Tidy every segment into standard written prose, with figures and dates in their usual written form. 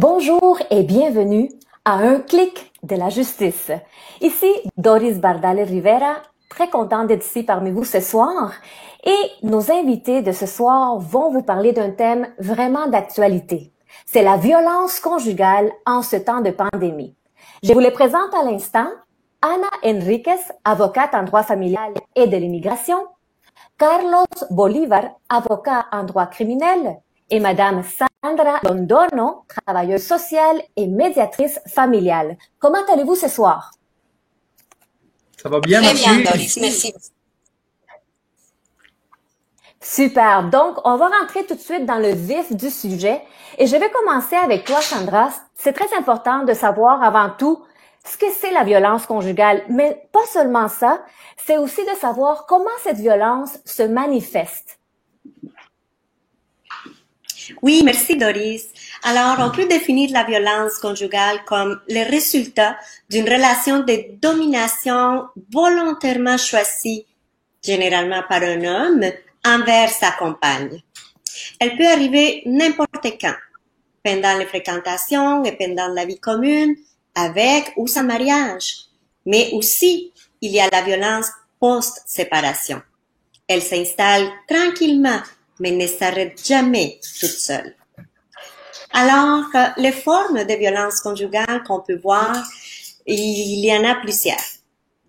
Bonjour et bienvenue à un clic de la justice. Ici Doris Bardale Rivera, très contente d'être ici parmi vous ce soir. Et nos invités de ce soir vont vous parler d'un thème vraiment d'actualité. C'est la violence conjugale en ce temps de pandémie. Je vous les présente à l'instant. Ana Enriquez, avocate en droit familial et de l'immigration. Carlos Bolívar, avocat en droit criminel, et Madame Sandra Londono, travailleuse sociale et médiatrice familiale. Comment allez-vous ce soir? Ça va bien, Très merci. bien, Doris, merci. Super. Donc, on va rentrer tout de suite dans le vif du sujet. Et je vais commencer avec toi, Sandra. C'est très important de savoir avant tout ce que c'est la violence conjugale. Mais pas seulement ça, c'est aussi de savoir comment cette violence se manifeste. Oui, merci Doris. Alors, on peut définir la violence conjugale comme le résultat d'une relation de domination volontairement choisie, généralement par un homme, envers sa compagne. Elle peut arriver n'importe quand, pendant les fréquentations et pendant la vie commune, avec ou sans mariage. Mais aussi, il y a la violence post-séparation. Elle s'installe tranquillement, mais ne s'arrête jamais toute seule. Alors, les formes de violence conjugale qu'on peut voir, il y en a plusieurs.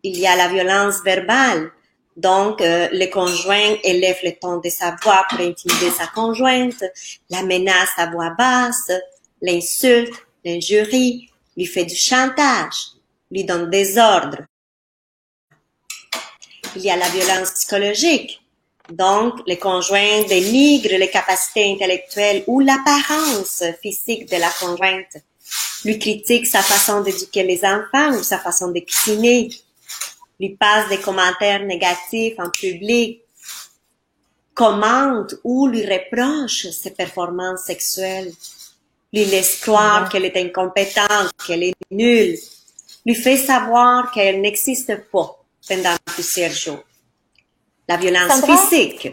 Il y a la violence verbale. Donc, le conjoint élève le ton de sa voix pour intimider sa conjointe, la menace à voix basse, l'insulte, l'injurie, lui fait du chantage, lui donne des ordres. Il y a la violence psychologique. Donc, le conjoint dénigre les capacités intellectuelles ou l'apparence physique de la conjointe, lui critique sa façon d'éduquer les enfants ou sa façon de cuisiner, lui passe des commentaires négatifs en public, commente ou lui reproche ses performances sexuelles, lui laisse croire qu'elle est incompétente, qu'elle est nulle, lui fait savoir qu'elle n'existe pas pendant plusieurs jours. La violence physique.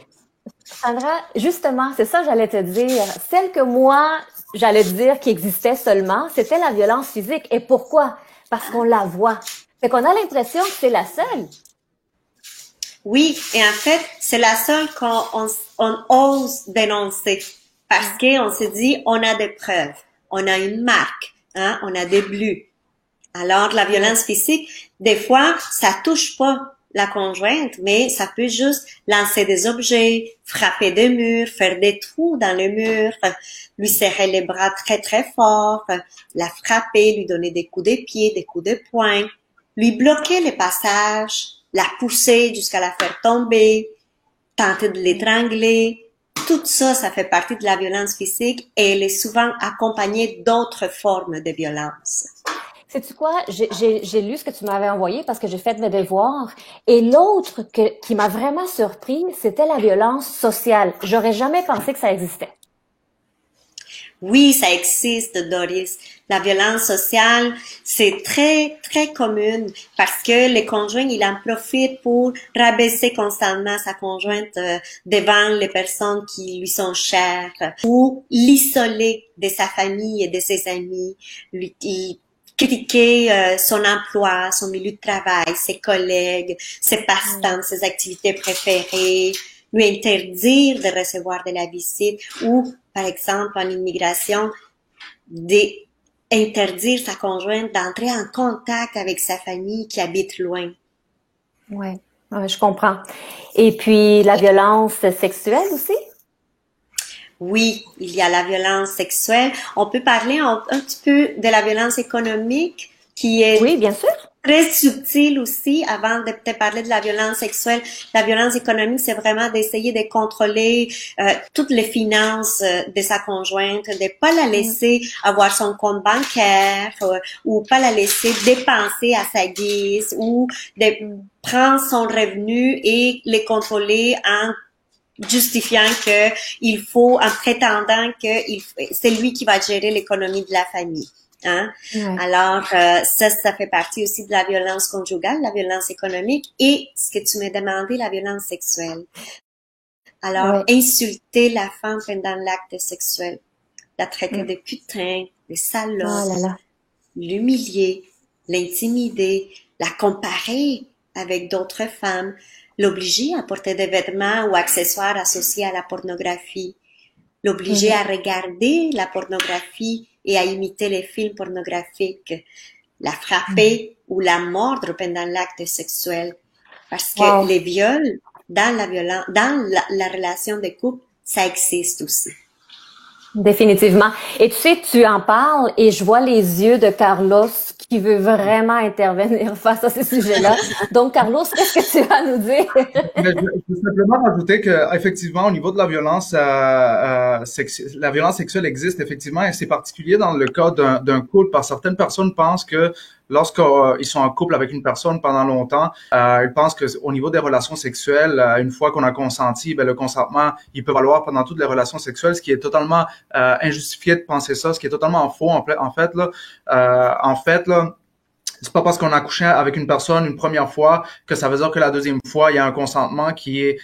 Sandra, justement, c'est ça que j'allais te dire. Celle que moi, j'allais te dire qui existait seulement, c'était la violence physique. Et pourquoi? Parce qu'on la voit. Fait qu'on a l'impression que c'est la seule. Oui, et en fait, c'est la seule qu'on ose dénoncer. Parce qu'on se dit, on a des preuves, on a une marque, hein, on a des bleus. Alors, la violence physique, des fois, ça touche pas la conjointe, mais ça peut juste lancer des objets, frapper des murs, faire des trous dans les murs, lui serrer les bras très très fort, la frapper, lui donner des coups de pied, des coups de poing, lui bloquer les passages, la pousser jusqu'à la faire tomber, tenter de l'étrangler. Tout ça, ça fait partie de la violence physique et elle est souvent accompagnée d'autres formes de violence. Sais-tu quoi? J'ai lu ce que tu m'avais envoyé parce que j'ai fait mes devoirs. Et l'autre qui m'a vraiment surpris, c'était la violence sociale. J'aurais jamais pensé que ça existait. Oui, ça existe, Doris. La violence sociale, c'est très, très commune parce que le conjoint, il en profite pour rabaisser constamment sa conjointe devant les personnes qui lui sont chères ou l'isoler de sa famille et de ses amis, lui critiquer son emploi, son milieu de travail, ses collègues, ses passe-temps, ses activités préférées, lui interdire de recevoir de la visite ou, par exemple, en immigration, d'interdire sa conjointe d'entrer en contact avec sa famille qui habite loin. Ouais, je comprends. Et puis, la violence sexuelle aussi? Oui, il y a la violence sexuelle. On peut parler un petit peu de la violence économique qui est oui, bien sûr. Très subtil aussi, avant de te parler de la violence sexuelle. La violence économique, c'est vraiment d'essayer de contrôler toutes les finances de sa conjointe, de pas la laisser avoir son compte bancaire ou pas la laisser dépenser à sa guise ou de prendre son revenu et le contrôler en justifiant que il faut, en prétendant que c'est lui qui va gérer l'économie de la famille. Hein? Ouais. Alors, ça fait partie aussi de la violence conjugale, la violence économique et ce que tu m'as demandé, la violence sexuelle. Alors, insulter la femme pendant l'acte sexuel, la traiter de putain, le Ah là salope, là. l'humilier, l'intimider, la comparer avec d'autres femmes, l'obliger à porter des vêtements ou accessoires associés à la pornographie, l'obliger à Mhm. regarder la pornographie et à imiter les films pornographiques, la Mhm. frapper ou la mordre pendant l'acte sexuel. Parce que Wow. les viols dans la relation de couple, ça existe aussi. Définitivement. Et tu sais, tu en parles et je vois les yeux de Carlos qui veut vraiment intervenir face à ce sujet-là. Donc, Carlos, qu'est-ce que tu as à nous dire? Mais je veux simplement rajouter que, effectivement, au niveau de la violence, la violence sexuelle existe effectivement, et c'est particulier dans le cas d'un couple, parce que certaines personnes pensent que lorsqu'ils sont en couple avec une personne pendant longtemps, ils pensent que au niveau des relations sexuelles, une fois qu'on a consenti, ben le consentement, il peut valoir pendant toutes les relations sexuelles, ce qui est totalement injustifié de penser ça, ce qui est totalement faux en fait là. C'est pas parce qu'on a couché avec une personne une première fois que ça veut dire que la deuxième fois, il y a un consentement qui est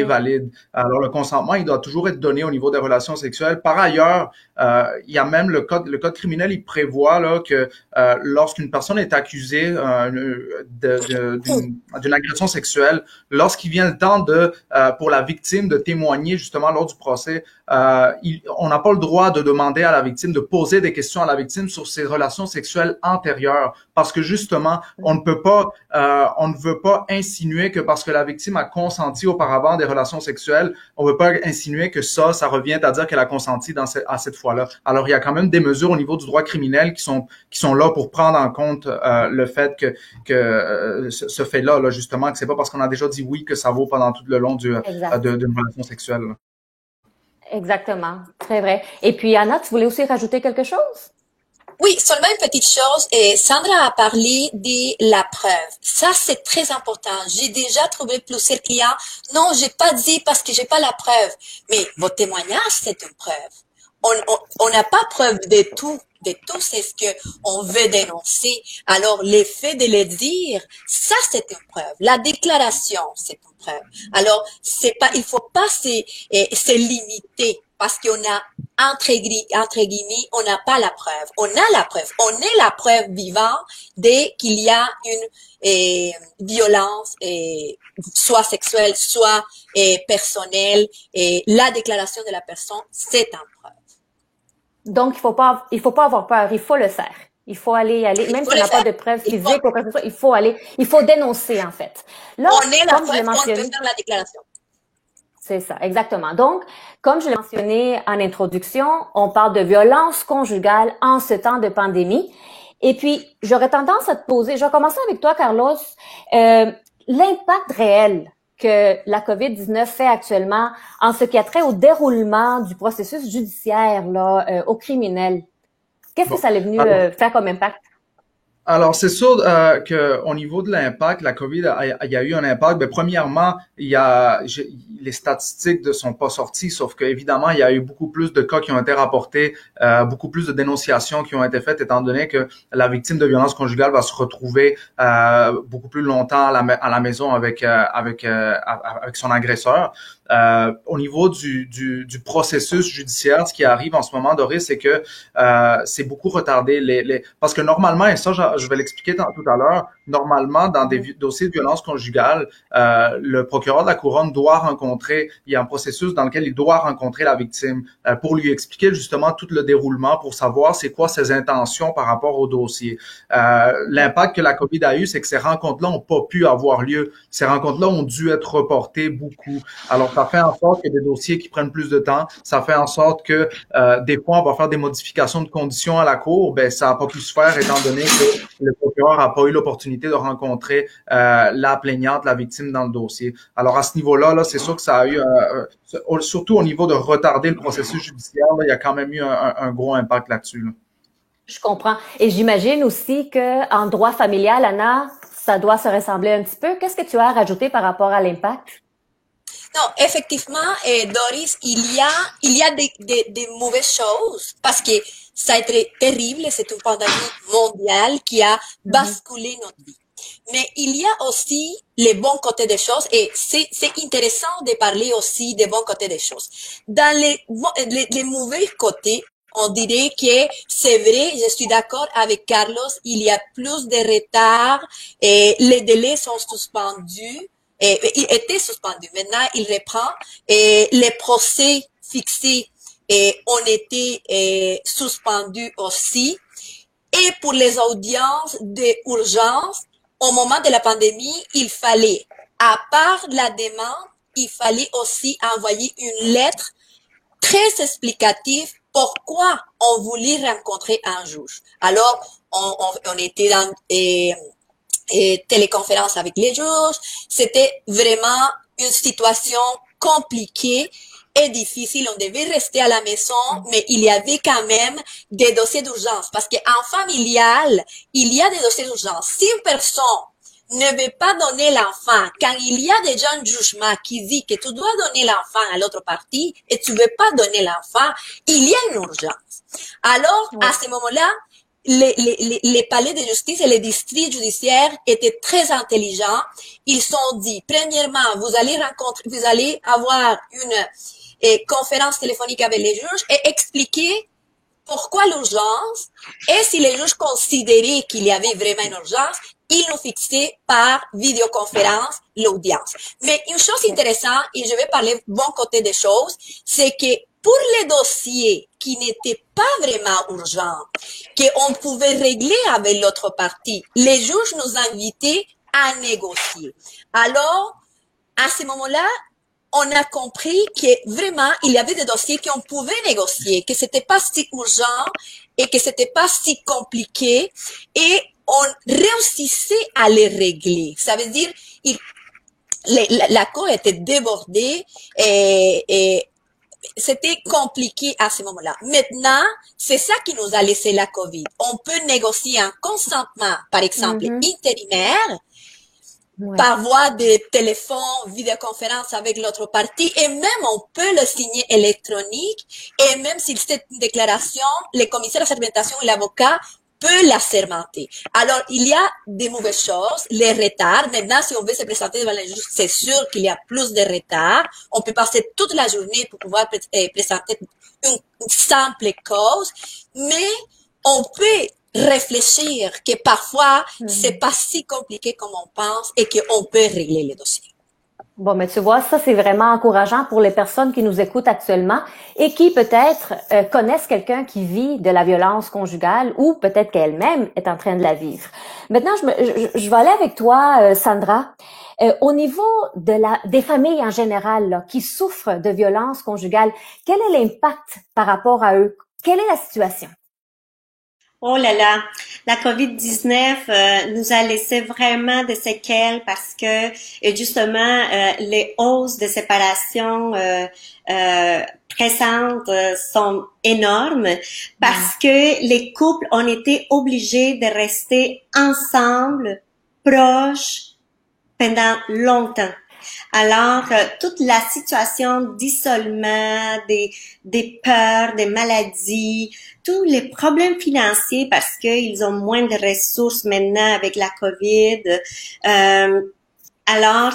valide. Alors, le consentement, il doit toujours être donné au niveau des relations sexuelles. Par ailleurs, il y a même le code criminel, il prévoit là que lorsqu'une personne est accusée d'une agression sexuelle, lorsqu'il vient le temps pour la victime de témoigner justement lors du procès, on n'a pas le droit de demander à la victime de poser des questions à la victime sur ses relations sexuelles antérieures, parce que justement, on ne veut pas insinuer que parce que la victime a consenti auparavant des relations sexuelles, on ne veut pas insinuer que ça revient à dire qu'elle a consenti à cette fois-là. Alors, il y a quand même des mesures au niveau du droit criminel qui sont là pour prendre en compte le fait que ce fait-là, là, justement, que c'est pas parce qu'on a déjà dit oui que ça vaut pendant tout le long Exact. d'une relation sexuelle, là. Exactement. Très vrai. Et puis, Anna, tu voulais aussi rajouter quelque chose? Oui, seulement une petite chose. Et Sandra a parlé de la preuve. Ça, c'est très important. J'ai déjà trouvé plusieurs clients. Non, j'ai pas dit parce que j'ai pas la preuve. Mais votre témoignage, c'est une preuve. On n'a pas preuve de tout. De tout, c'est ce que on veut dénoncer. Alors, le fait de le dire, ça, c'est une preuve. La déclaration, c'est une preuve. Alors, c'est pas, il faut pas se limiter parce qu'on a entre guillemets, on n'a pas la preuve. On a la preuve. On est la preuve vivante dès qu'il y a une violence, soit sexuelle, soit personnelle. Et la déclaration de la personne, c'est une preuve. Donc, il faut pas avoir peur. Il faut le faire. Il faut aller, Il même faut si on le n'a pas faire. de preuves Il faut, physiques ou quoi que ce soit, il faut dénoncer, en fait. Là, on est la comme je l'ai preuve, on peut mentionné, faire la déclaration. c'est ça, exactement. Donc, comme je l'ai mentionné en introduction, on parle de violence conjugale en ce temps de pandémie. Et puis, j'aurais tendance à te poser, je vais commencer avec toi, Carlos, euh, l'impact réel que la COVID-19 fait actuellement en ce qui a trait au déroulement du processus judiciaire là, aux criminels. Qu'est-ce que Bon. ça est venu Alors, faire comme impact? Alors, c'est sûr que au niveau de l'impact, la COVID, il y a eu un impact. Ben, premièrement, les statistiques ne sont pas sorties, sauf que évidemment, il y a eu beaucoup plus de cas qui ont été rapportés, beaucoup plus de dénonciations qui ont été faites, étant donné que la victime de violence conjugale va se retrouver beaucoup plus longtemps à la maison avec son agresseur. Au niveau du processus judiciaire, ce qui arrive en ce moment, Doris, c'est que c'est beaucoup retardé. Parce que normalement, et ça, je vais l'expliquer tout à l'heure, normalement, dans des dossiers de violence conjugale, le procureur de la couronne doit rencontrer, il y a un processus dans lequel il doit rencontrer la victime pour lui expliquer justement tout le déroulement, pour savoir c'est quoi ses intentions par rapport au dossier. L'impact que la COVID a eu, c'est que ces rencontres-là n'ont pas pu avoir lieu. Ces rencontres-là ont dû être reportées beaucoup. Alors, ça fait en sorte que des dossiers qui prennent plus de temps, ça fait en sorte que des fois, on va faire des modifications de conditions à la cour. Ben, ça n'a pas pu se faire étant donné que le procureur n'a pas eu l'opportunité de rencontrer la plaignante, la victime dans le dossier. Alors, à ce niveau-là, là, c'est sûr que ça a eu, surtout au niveau de retarder le processus judiciaire, là, il y a quand même eu un gros impact là-dessus, là. Je comprends. Et j'imagine aussi que en droit familial, Anna, ça doit se ressembler un petit peu. Qu'est-ce que tu as à rajouter par rapport à l'impact? Non, effectivement, Doris, il y a des mauvaises choses parce que ça a été terrible, c'est une pandémie mondiale qui a basculé notre vie. Mais il y a aussi les bons côtés des choses et c'est intéressant de parler aussi des bons côtés des choses. Dans les mauvais côtés, on dirait que c'est vrai, je suis d'accord avec Carlos, il y a plus de retard et les délais sont suspendus. Il était suspendu. Maintenant, il reprend et les procès fixés ont été suspendus aussi. Et pour les audiences d'urgence, au moment de la pandémie, il fallait, à part la demande, il fallait aussi envoyer une lettre très explicative pourquoi on voulait rencontrer un juge. Alors, on était dans téléconférence avec les juges. C'était vraiment une situation compliquée et difficile. On devait rester à la maison, mais il y avait quand même des dossiers d'urgence. Parce qu'en familial, il y a des dossiers d'urgence. Si une personne ne veut pas donner l'enfant, quand il y a déjà un jugement qui dit que tu dois donner l'enfant à l'autre partie et tu veux pas donner l'enfant, il y a une urgence. Alors, à ce moment-là, les palais de justice et les districts judiciaires étaient très intelligents. Ils sont dit, premièrement, vous allez avoir une conférence téléphonique avec les juges et expliquer pourquoi l'urgence, et si les juges considéraient qu'il y avait vraiment une urgence, ils nous fixaient par vidéoconférence l'audience. Mais une chose intéressante, et je vais parler bon côté des choses, c'est que pour les dossiers qui n'étaient pas vraiment urgents, qu'on pouvait régler avec l'autre partie, les juges nous invitaient à négocier. Alors, à ce moment-là, on a compris que vraiment, il y avait des dossiers qu'on pouvait négocier, que c'était pas si urgent et que c'était pas si compliqué et on réussissait à les régler. Ça veut dire, la cour était débordée et c'était compliqué à ce moment-là. Maintenant, c'est ça qui nous a laissé la COVID. On peut négocier un consentement, par exemple, intérimaire, par voie de téléphone, vidéoconférence avec l'autre partie, et même on peut le signer électronique, et même si c'est une déclaration, le commissaire de sermentation et l'avocat peut la sermenter. Alors, il y a des mauvaises choses, les retards. Maintenant, si on veut se présenter devant les juges, c'est sûr qu'il y a plus de retards. On peut passer toute la journée pour pouvoir présenter une simple cause, mais on peut réfléchir que parfois, c'est pas si compliqué comme on pense et qu'on peut régler les dossiers. Bon, mais tu vois, ça, c'est vraiment encourageant pour les personnes qui nous écoutent actuellement et qui peut-être connaissent quelqu'un qui vit de la violence conjugale ou peut-être qu'elle-même est en train de la vivre. Maintenant, je vais aller avec toi, Sandra. Au niveau des familles en général là, qui souffrent de violence conjugale, quel est l'impact par rapport à eux? Quelle est la situation? Oh là là, la COVID-19 nous a laissé vraiment des séquelles parce que justement les hausses de séparation présentes sont énormes parce que les couples ont été obligés de rester ensemble, proches, pendant longtemps. Alors, toute la situation d'isolement, des peurs, des maladies, tous les problèmes financiers parce qu'ils ont moins de ressources maintenant avec la COVID. Alors,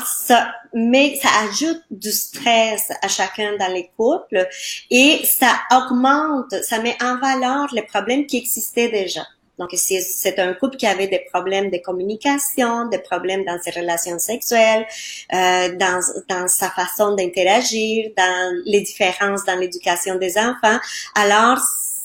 mais ça ajoute du stress à chacun dans les couples et ça augmente, ça met en valeur les problèmes qui existaient déjà. Donc, c'est un couple qui avait des problèmes de communication, des problèmes dans ses relations sexuelles, dans sa façon d'interagir, dans les différences dans l'éducation des enfants. Alors,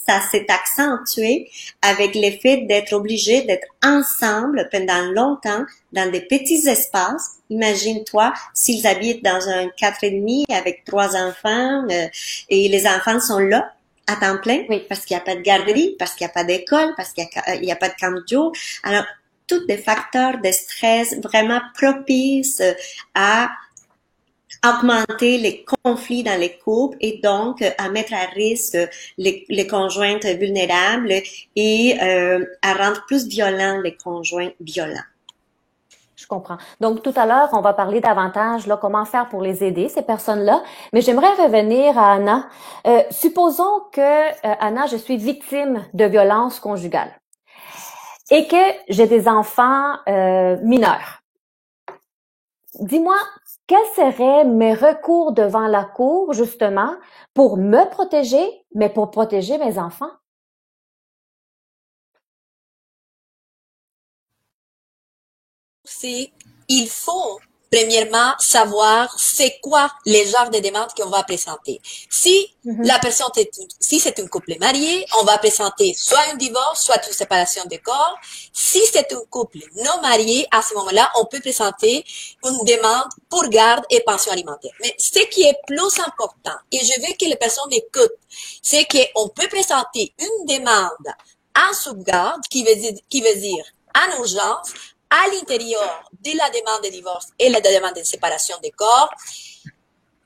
ça s'est accentué avec l'effet d'être obligé d'être ensemble pendant longtemps dans des petits espaces. Imagine-toi s'ils habitent dans un 4,5 avec 3 enfants et les enfants sont là à temps plein, parce qu'il n'y a pas de garderie, parce qu'il n'y a pas d'école, parce qu'il n'y a pas de camp de jour. Alors, tous des facteurs de stress vraiment propices à augmenter les conflits dans les couples et donc à mettre à risque les conjointes vulnérables et à rendre plus violents les conjoints violents. Je comprends. Donc, tout à l'heure, on va parler davantage là comment faire pour les aider, ces personnes-là. Mais j'aimerais revenir à Anna. Supposons que, Anna, je suis victime de violences conjugales et que j'ai des enfants mineurs. dis-moi, quels seraient mes recours devant la cour, justement, pour me protéger, mais pour protéger mes enfants? C'est, il faut premièrement savoir c'est quoi les genres de demandes qu'on va présenter. Si Mhm. la personne si c'est un couple marié, on va présenter soit un divorce, soit une séparation de corps. Si c'est un couple non marié, à ce moment-là, on peut présenter une demande pour garde et pension alimentaire. Mais ce qui est plus important, et je veux que les personnes m'écoutent, c'est qu'on peut présenter une demande en sauvegarde, qui veut dire en urgence, à l'intérieur de la demande de divorce et la demande de séparation des corps,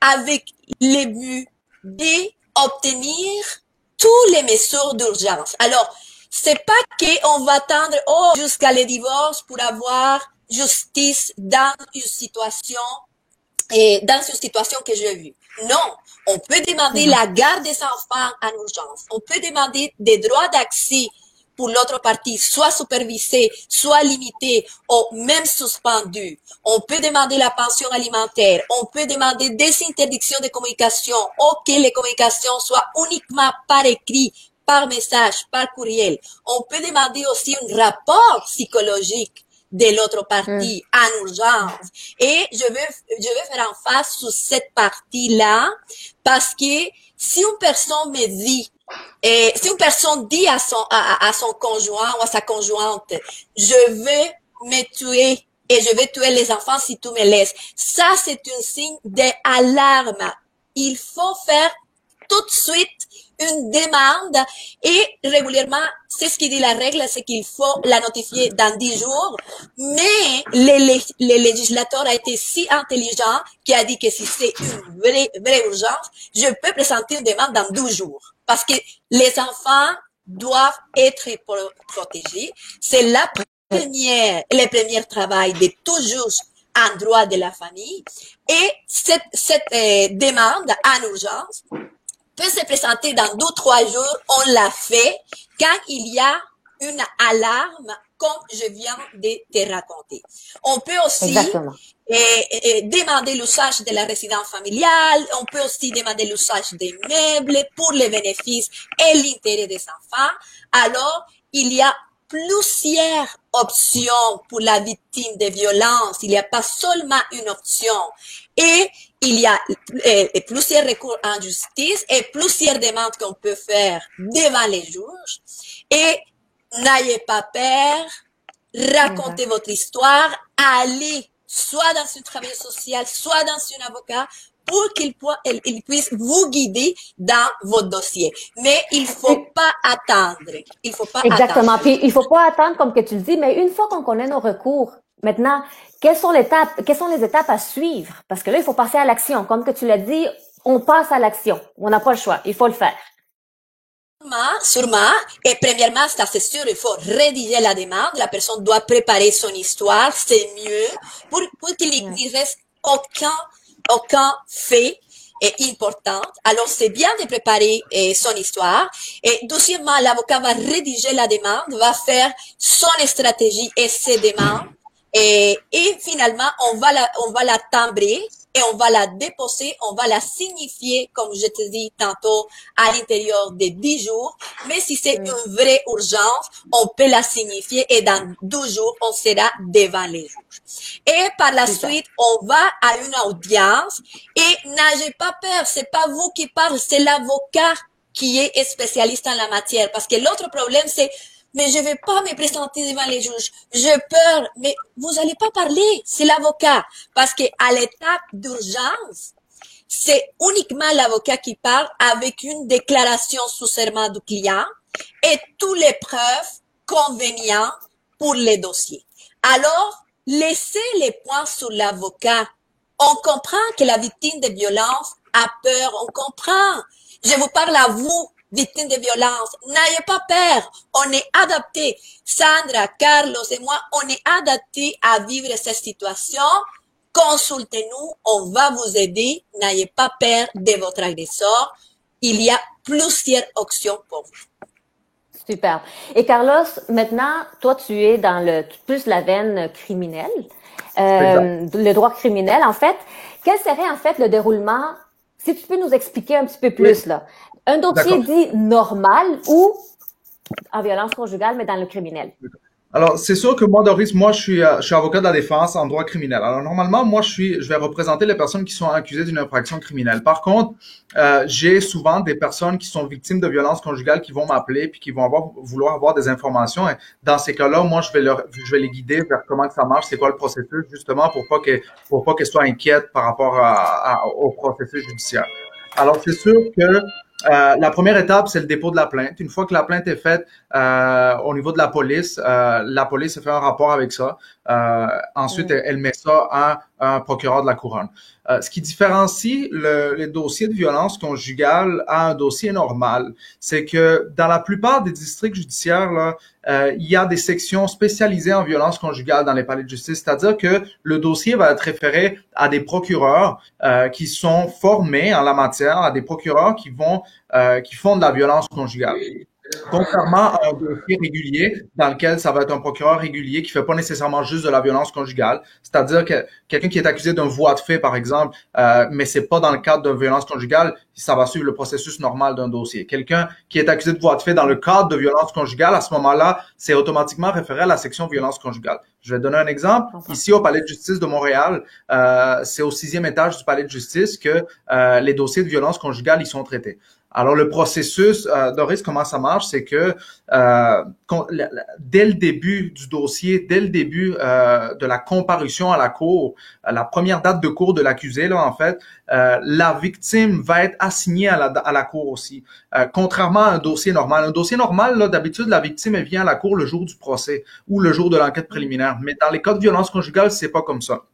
avec le but d'obtenir tous les mesures d'urgence. Alors, c'est pas qu'on va attendre jusqu'à le divorce pour avoir justice dans une situation que j'ai vue. Non, on peut demander la garde des enfants en urgence. On peut demander des droits d'accès pour l'autre partie, soit supervisés, soit limités, ou même suspendus. On peut demander la pension alimentaire. On peut demander des interdictions de communication, ou que les communications soient uniquement par écrit, par message, par courriel. On peut demander aussi un rapport psychologique de l'autre partie en urgence. Et je veux faire en face sur cette partie-là parce que si une personne me dit, si une personne dit à son conjoint ou à sa conjointe, je vais me tuer et je vais tuer les enfants si tu me laisses, ça c'est un signe d'alarme. Il faut faire tout de suite une demande et régulièrement, c'est ce qui dit la règle, c'est qu'il faut la notifier dans 10 jours. Mais le législateur a été si intelligent qu'il a dit que si c'est une vraie urgence, je peux présenter une demande dans 12 jours. Parce que les enfants doivent être protégés. C'est le premier travail de toujours en droit de la famille. Et cette demande en urgence peut se présenter dans 2-3 jours. On l'a fait quand il y a une alarme, comme je viens de te raconter. On peut aussi demander l'usage de la résidence familiale. On peut aussi demander l'usage des meubles pour les bénéfices et l'intérêt des enfants. Alors, il y a plusieurs options pour la victime de violence. Il n'y a pas seulement une option. Et il y a plusieurs recours en justice et plusieurs demandes qu'on peut faire devant les juges. Et n'ayez pas peur, racontez votre histoire, allez soit dans un travail social, soit dans un avocat, pour qu'il puisse vous guider dans votre dossier. Mais il faut pas attendre. Il faut pas Exactement. attendre. Puis il faut pas attendre comme que tu le dis, mais une fois qu'on connaît nos recours, maintenant, quelles sont les étapes à suivre? Parce que là, il faut passer à l'action. Comme que tu l'as dit, on passe à l'action. On n'a pas le choix. Il faut le faire. Sûrement. Et premièrement, ça c'est sûr, il faut rédiger la demande. La personne doit préparer son histoire. C'est mieux pour qu'il reste aucun fait important. Alors, c'est bien de préparer son histoire. Et deuxièmement, l'avocat va rédiger la demande, va faire son stratégie et ses demandes. Et finalement, on va la timbrer et on va la déposer, on va la signifier, comme je te dis tantôt, à l'intérieur de 10 jours. Mais si c'est une vraie urgence, on peut la signifier et dans 12 jours, on sera devant les juges. Et par la suite, on va à une audience et n'ayez pas peur, c'est pas vous qui parlez, c'est l'avocat qui est spécialiste en la matière. Parce que l'autre problème, c'est mais je vais pas me présenter devant les juges. J'ai peur. Mais vous allez pas parler. C'est l'avocat. Parce que à l'étape d'urgence, c'est uniquement l'avocat qui parle avec une déclaration sous serment du client et toutes les preuves convenientes pour les dossiers. Alors, laissez les points sur l'avocat. On comprend que la victime de violence a peur. On comprend. Je vous parle à vous, victimes de violence. N'ayez pas peur. On est adapté. Sandra, Carlos et moi, on est adapté à vivre cette situation. Consultez-nous. On va vous aider. N'ayez pas peur de votre agresseur. Il y a plusieurs options pour vous. Super. Et Carlos, maintenant, toi, tu es dans plus la veine criminelle. Exact. le droit criminel, en fait. Quel serait, en fait, le déroulement, si tu peux nous expliquer un petit peu Oui, plus, là. Un dossier d'accord. dit normal ou en violence conjugale, mais dans le criminel. Alors, c'est sûr que moi, Doris, moi, je suis avocat de la défense en droit criminel. Alors, normalement, moi, je vais représenter les personnes qui sont accusées d'une infraction criminelle. Par contre, j'ai souvent des personnes qui sont victimes de violences conjugales qui vont m'appeler puis qui vont vouloir avoir des informations. Et dans ces cas-là, moi, je vais les guider vers comment que ça marche, c'est quoi le processus, justement, pour pas qu'elles soient inquiètes par rapport au processus judiciaire. Alors, c'est sûr que la première étape, c'est le dépôt de la plainte. Une fois que la plainte est faite au niveau de la police fait un rapport avec ça. Ensuite, Mm. elle met ça à un procureur de la couronne. Ce qui différencie les dossiers de violence conjugale à un dossier normal, c'est que dans la plupart des districts judiciaires, là, il y a des sections spécialisées en violence conjugale dans les palais de justice, c'est-à-dire que le dossier va être référé à des procureurs qui sont formés en la matière, à des procureurs qui font de la violence conjugale. Contrairement à un dossier régulier dans lequel ça va être un procureur régulier qui fait pas nécessairement juste de la violence conjugale, c'est-à-dire que quelqu'un qui est accusé d'un voie de fait par exemple, mais c'est pas dans le cadre de violence conjugale, ça va suivre le processus normal d'un dossier. Quelqu'un qui est accusé de voie de fait dans le cadre de violence conjugale, à ce moment-là, c'est automatiquement référé à la section violence conjugale. Je vais donner un exemple. Ici au Palais de justice de Montréal, c'est au 6e étage du Palais de justice que les dossiers de violence conjugale y sont traités. Alors le processus, Doris, comment ça marche, c'est que dès le début du dossier, dès le début de la comparution à la cour, la première date de cour de l'accusé, là en fait, la victime va être assignée à la cour aussi. Contrairement à un dossier normal. Un dossier normal, là, d'habitude, la victime elle vient à la cour le jour du procès ou le jour de l'enquête préliminaire. Mais dans les cas de violence conjugale, c'est pas comme ça.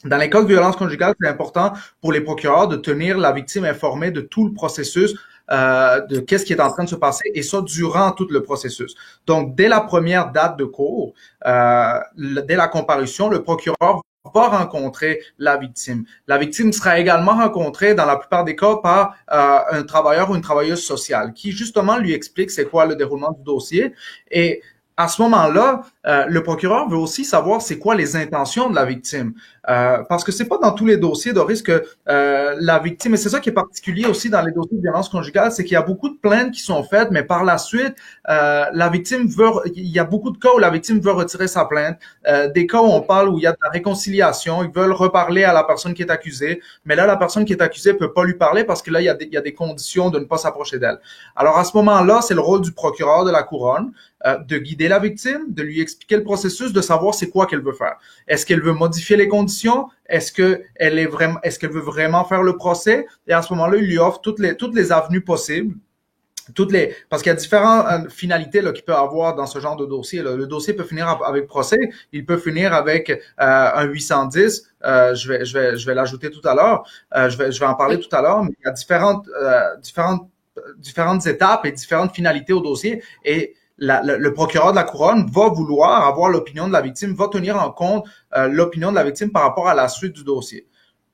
Dans les cas de violence conjugale, c'est important pour les procureurs de tenir la victime informée de tout le processus, de qu'est-ce qui est en train de se passer, et ça durant tout le processus. Donc, dès la première date de cour, dès la comparution, le procureur va rencontrer la victime. La victime sera également rencontrée, dans la plupart des cas, par un travailleur ou une travailleuse sociale qui, justement, lui explique c'est quoi le déroulement du dossier. Et à ce moment-là, le procureur veut aussi savoir c'est quoi les intentions de la victime. Parce que c'est pas dans tous les dossiers, Doris, que la victime, et c'est ça qui est particulier aussi dans les dossiers de violence conjugale, c'est qu'il y a beaucoup de plaintes qui sont faites, mais par la suite, la victime il y a beaucoup de cas où la victime veut retirer sa plainte, des cas où on parle où il y a de la réconciliation, ils veulent reparler à la personne qui est accusée, mais là, la personne qui est accusée peut pas lui parler parce que là, il y a des conditions de ne pas s'approcher d'elle. Alors, à ce moment-là, c'est le rôle du procureur de la couronne de guider la victime, de lui expliquer le processus, de savoir c'est quoi qu'elle veut faire. Est-ce qu'elle veut modifier les conditions? Est-ce qu'elle veut vraiment faire le procès? Et à ce moment-là, il lui offre toutes les avenues possibles. Parce qu'il y a différentes finalités là, qu'il peut avoir dans ce genre de dossier. Là. Le dossier peut finir avec procès, il peut finir avec un 810. Je vais l'ajouter tout à l'heure. Je vais en parler tout à l'heure. Mais il y a différentes étapes et différentes finalités au dossier. Et le procureur de la couronne va vouloir avoir l'opinion de la victime, va tenir en compte l'opinion de la victime par rapport à la suite du dossier.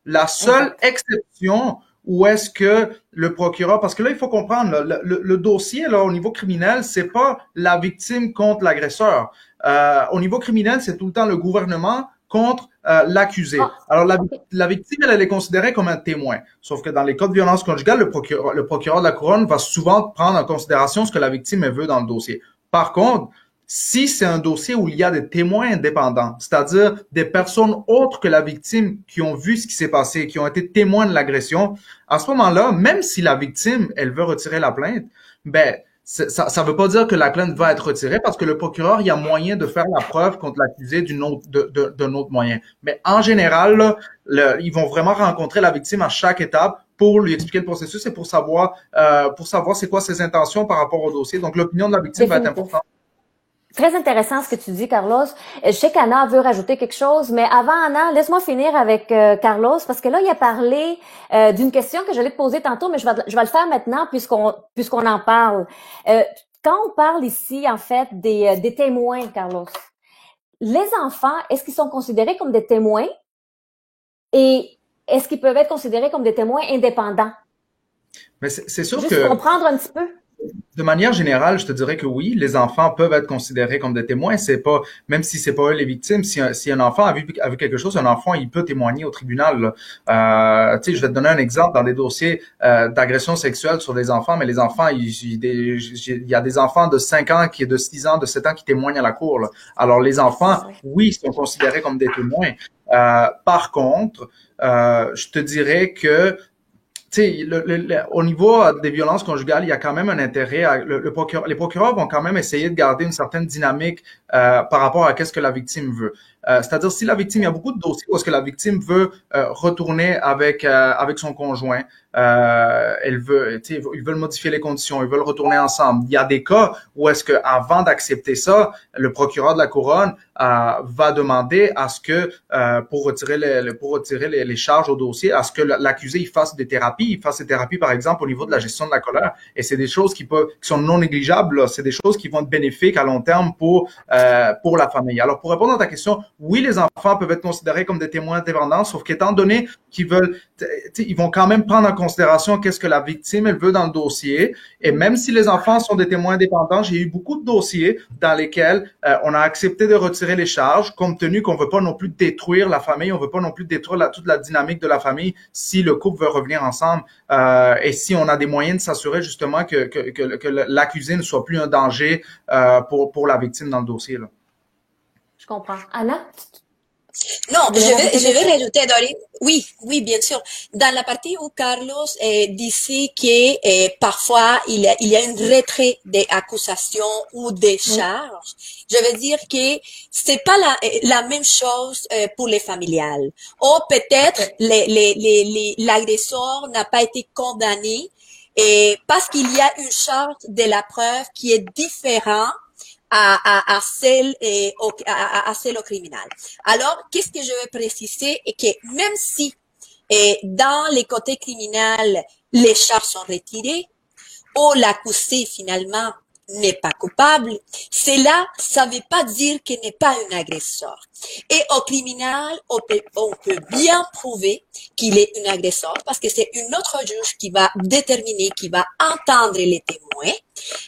La seule exception où est-ce que le procureur, parce que là, il faut comprendre, le dossier, là, au niveau criminel, c'est pas la victime contre l'agresseur. Au niveau criminel, c'est tout le temps le gouvernement contre l'accusé. Alors, la victime, elle est considérée comme un témoin. Sauf que dans les cas de violence conjugale, le procureur de la couronne va souvent prendre en considération ce que la victime veut dans le dossier. Par contre, si c'est un dossier où il y a des témoins indépendants, c'est-à-dire des personnes autres que la victime qui ont vu ce qui s'est passé, qui ont été témoins de l'agression, à ce moment-là, même si la victime, elle veut retirer la plainte, ben, ça veut pas dire que la plainte va être retirée parce que le procureur, il y a moyen de faire la preuve contre l'accusé d'un autre moyen. Mais en général, là, ils vont vraiment rencontrer la victime à chaque étape pour lui expliquer le processus et pour savoir c'est quoi ses intentions par rapport au dossier. Donc, l'opinion de la victime va être importante. Très intéressant ce que tu dis, Carlos. Je sais qu'Anna veut rajouter quelque chose, mais avant, Anna, laisse-moi finir avec Carlos, parce que là, il a parlé d'une question que j'allais te poser tantôt, mais je vais le faire maintenant puisqu'on en parle. Quand on parle ici, en fait, des témoins, Carlos, les enfants, est-ce qu'ils sont considérés comme des témoins et est-ce qu'ils peuvent être considérés comme des témoins indépendants? Mais c'est sûr Juste que... comprendre un petit peu. De manière générale, je te dirais que oui, les enfants peuvent être considérés comme des témoins. C'est pas, même si c'est pas eux les victimes, si un enfant a vu quelque chose, un enfant, il peut témoigner au tribunal, là. Tu sais, je vais te donner un exemple dans des dossiers d'agression sexuelle sur des enfants, mais les enfants, il y a des enfants de 5 ans, de 6 ans, de 7 ans qui témoignent à la cour, là. Alors, les enfants, oui, sont considérés comme des témoins. Par contre, je te dirais que tu sais, au niveau des violences conjugales, il y a quand même un intérêt. Les procureurs vont quand même essayer de garder une certaine dynamique par rapport à qu'est-ce que la victime veut. C'est-à-dire, si la victime, il y a beaucoup de dossiers où est-ce que la victime veut retourner avec son conjoint, elle veut, tu sais, ils veulent modifier les conditions, ils veulent retourner ensemble. Il y a des cas où est-ce que, avant d'accepter ça, le procureur de la couronne va demander à ce que, pour retirer les charges au dossier, à ce que l'accusé il fasse des thérapies, par exemple au niveau de la gestion de la colère. Et c'est des choses qui sont non négligeables. Là. C'est des choses qui vont être bénéfiques à long terme pour la famille. Alors pour répondre à ta question, oui, les enfants peuvent être considérés comme des témoins indépendants, sauf qu'étant donné qu'ils veulent, ils vont quand même prendre en considération qu'est-ce que la victime elle veut dans le dossier. Et même si les enfants sont des témoins indépendants, j'ai eu beaucoup de dossiers dans lesquels on a accepté de retirer les charges, compte tenu qu'on veut pas non plus détruire la famille, on veut pas non plus détruire toute la dynamique de la famille si le couple veut revenir ensemble et si on a des moyens de s'assurer justement que l'accusé ne soit plus un danger pour la victime dans le dossier. Là. Je comprends. Anna? Non, je vais rajouter, Doris. Oui, oui, bien sûr. Dans la partie où Carlos disait que parfois il y a un retrait des accusations ou des charges, je veux dire que c'est pas la même chose pour les familiales. Ou peut-être l'agresseur n'a pas été condamné parce qu'il y a une charge de la preuve qui est différente à celle au criminel. Alors, qu'est-ce que je veux préciser est que même si dans les côtés criminels les charges sont retirées ou l'accusé finalement n'est pas coupable, cela ça veut pas dire qu'il n'est pas un agresseur. Et au criminel, on peut bien prouver qu'il est un agresseur parce que c'est une autre juge qui va déterminer, qui va entendre les témoins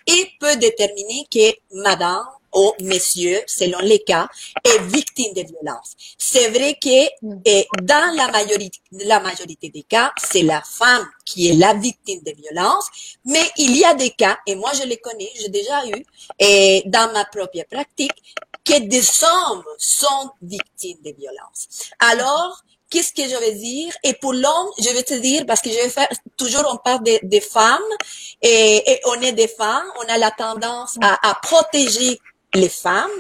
et peut déterminer que madame ou monsieur, selon les cas, est victime de violence. C'est vrai que dans la majorité des cas, c'est la femme qui est la victime de violence, mais il y a des cas, et moi je les connais, j'ai déjà eu, et dans ma propre pratique, que des hommes sont victimes de violence. Alors, qu'est-ce que je veux dire? Et pour l'homme, je vais te dire, parce que je vais faire, toujours on parle des femmes, et on est des femmes, on a la tendance à protéger les femmes,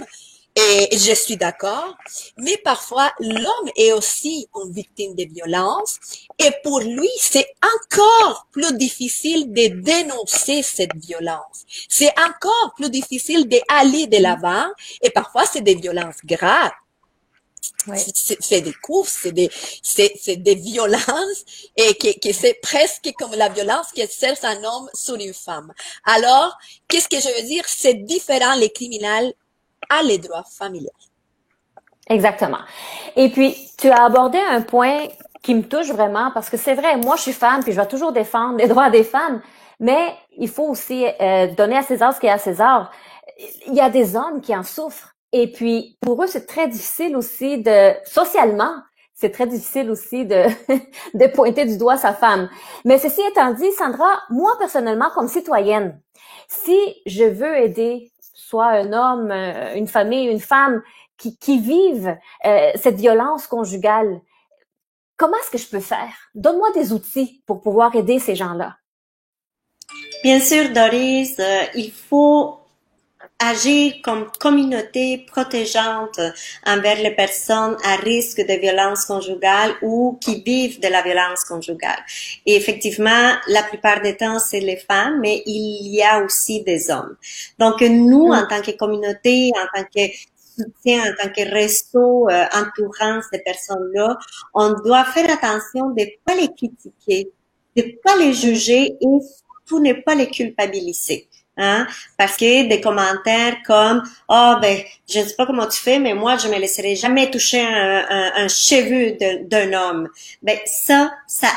et je suis d'accord, mais parfois l'homme est aussi une victime de violence, et pour lui, c'est encore plus difficile de dénoncer cette violence. C'est encore plus difficile d'aller de l'avant, et parfois c'est des violences graves. Ouais. C'est des coups, c'est des violences et que c'est presque comme la violence qu'exerce un homme sur une femme. Alors, qu'est-ce que je veux dire? C'est différent, les criminels à les droits familiaux. Exactement. Et puis, tu as abordé un point qui me touche vraiment parce que c'est vrai, moi je suis femme puis je vais toujours défendre les droits des femmes, mais il faut aussi donner à César ce qui est à César. Il y a des hommes qui en souffrent. Et puis, pour eux, c'est très difficile aussi socialement, c'est très difficile aussi de pointer du doigt sa femme. Mais ceci étant dit, Sandra, moi, personnellement, comme citoyenne, si je veux aider soit un homme, une famille, une femme qui vivent cette violence conjugale, comment est-ce que je peux faire? Donne-moi des outils pour pouvoir aider ces gens-là. Bien sûr, Doris, il faut agir comme communauté protégeante envers les personnes à risque de violence conjugale ou qui vivent de la violence conjugale. Et effectivement, la plupart des temps, c'est les femmes, mais il y a aussi des hommes. Donc, nous, en tant que communauté, en tant que soutien, en tant que réseau entourant ces personnes-là, on doit faire attention de ne pas les critiquer, de ne pas les juger et surtout ne pas les culpabiliser. Hein? Parce que des commentaires comme ben je sais pas comment tu fais, mais moi je me laisserai jamais toucher un cheveu d'un homme. Ben ça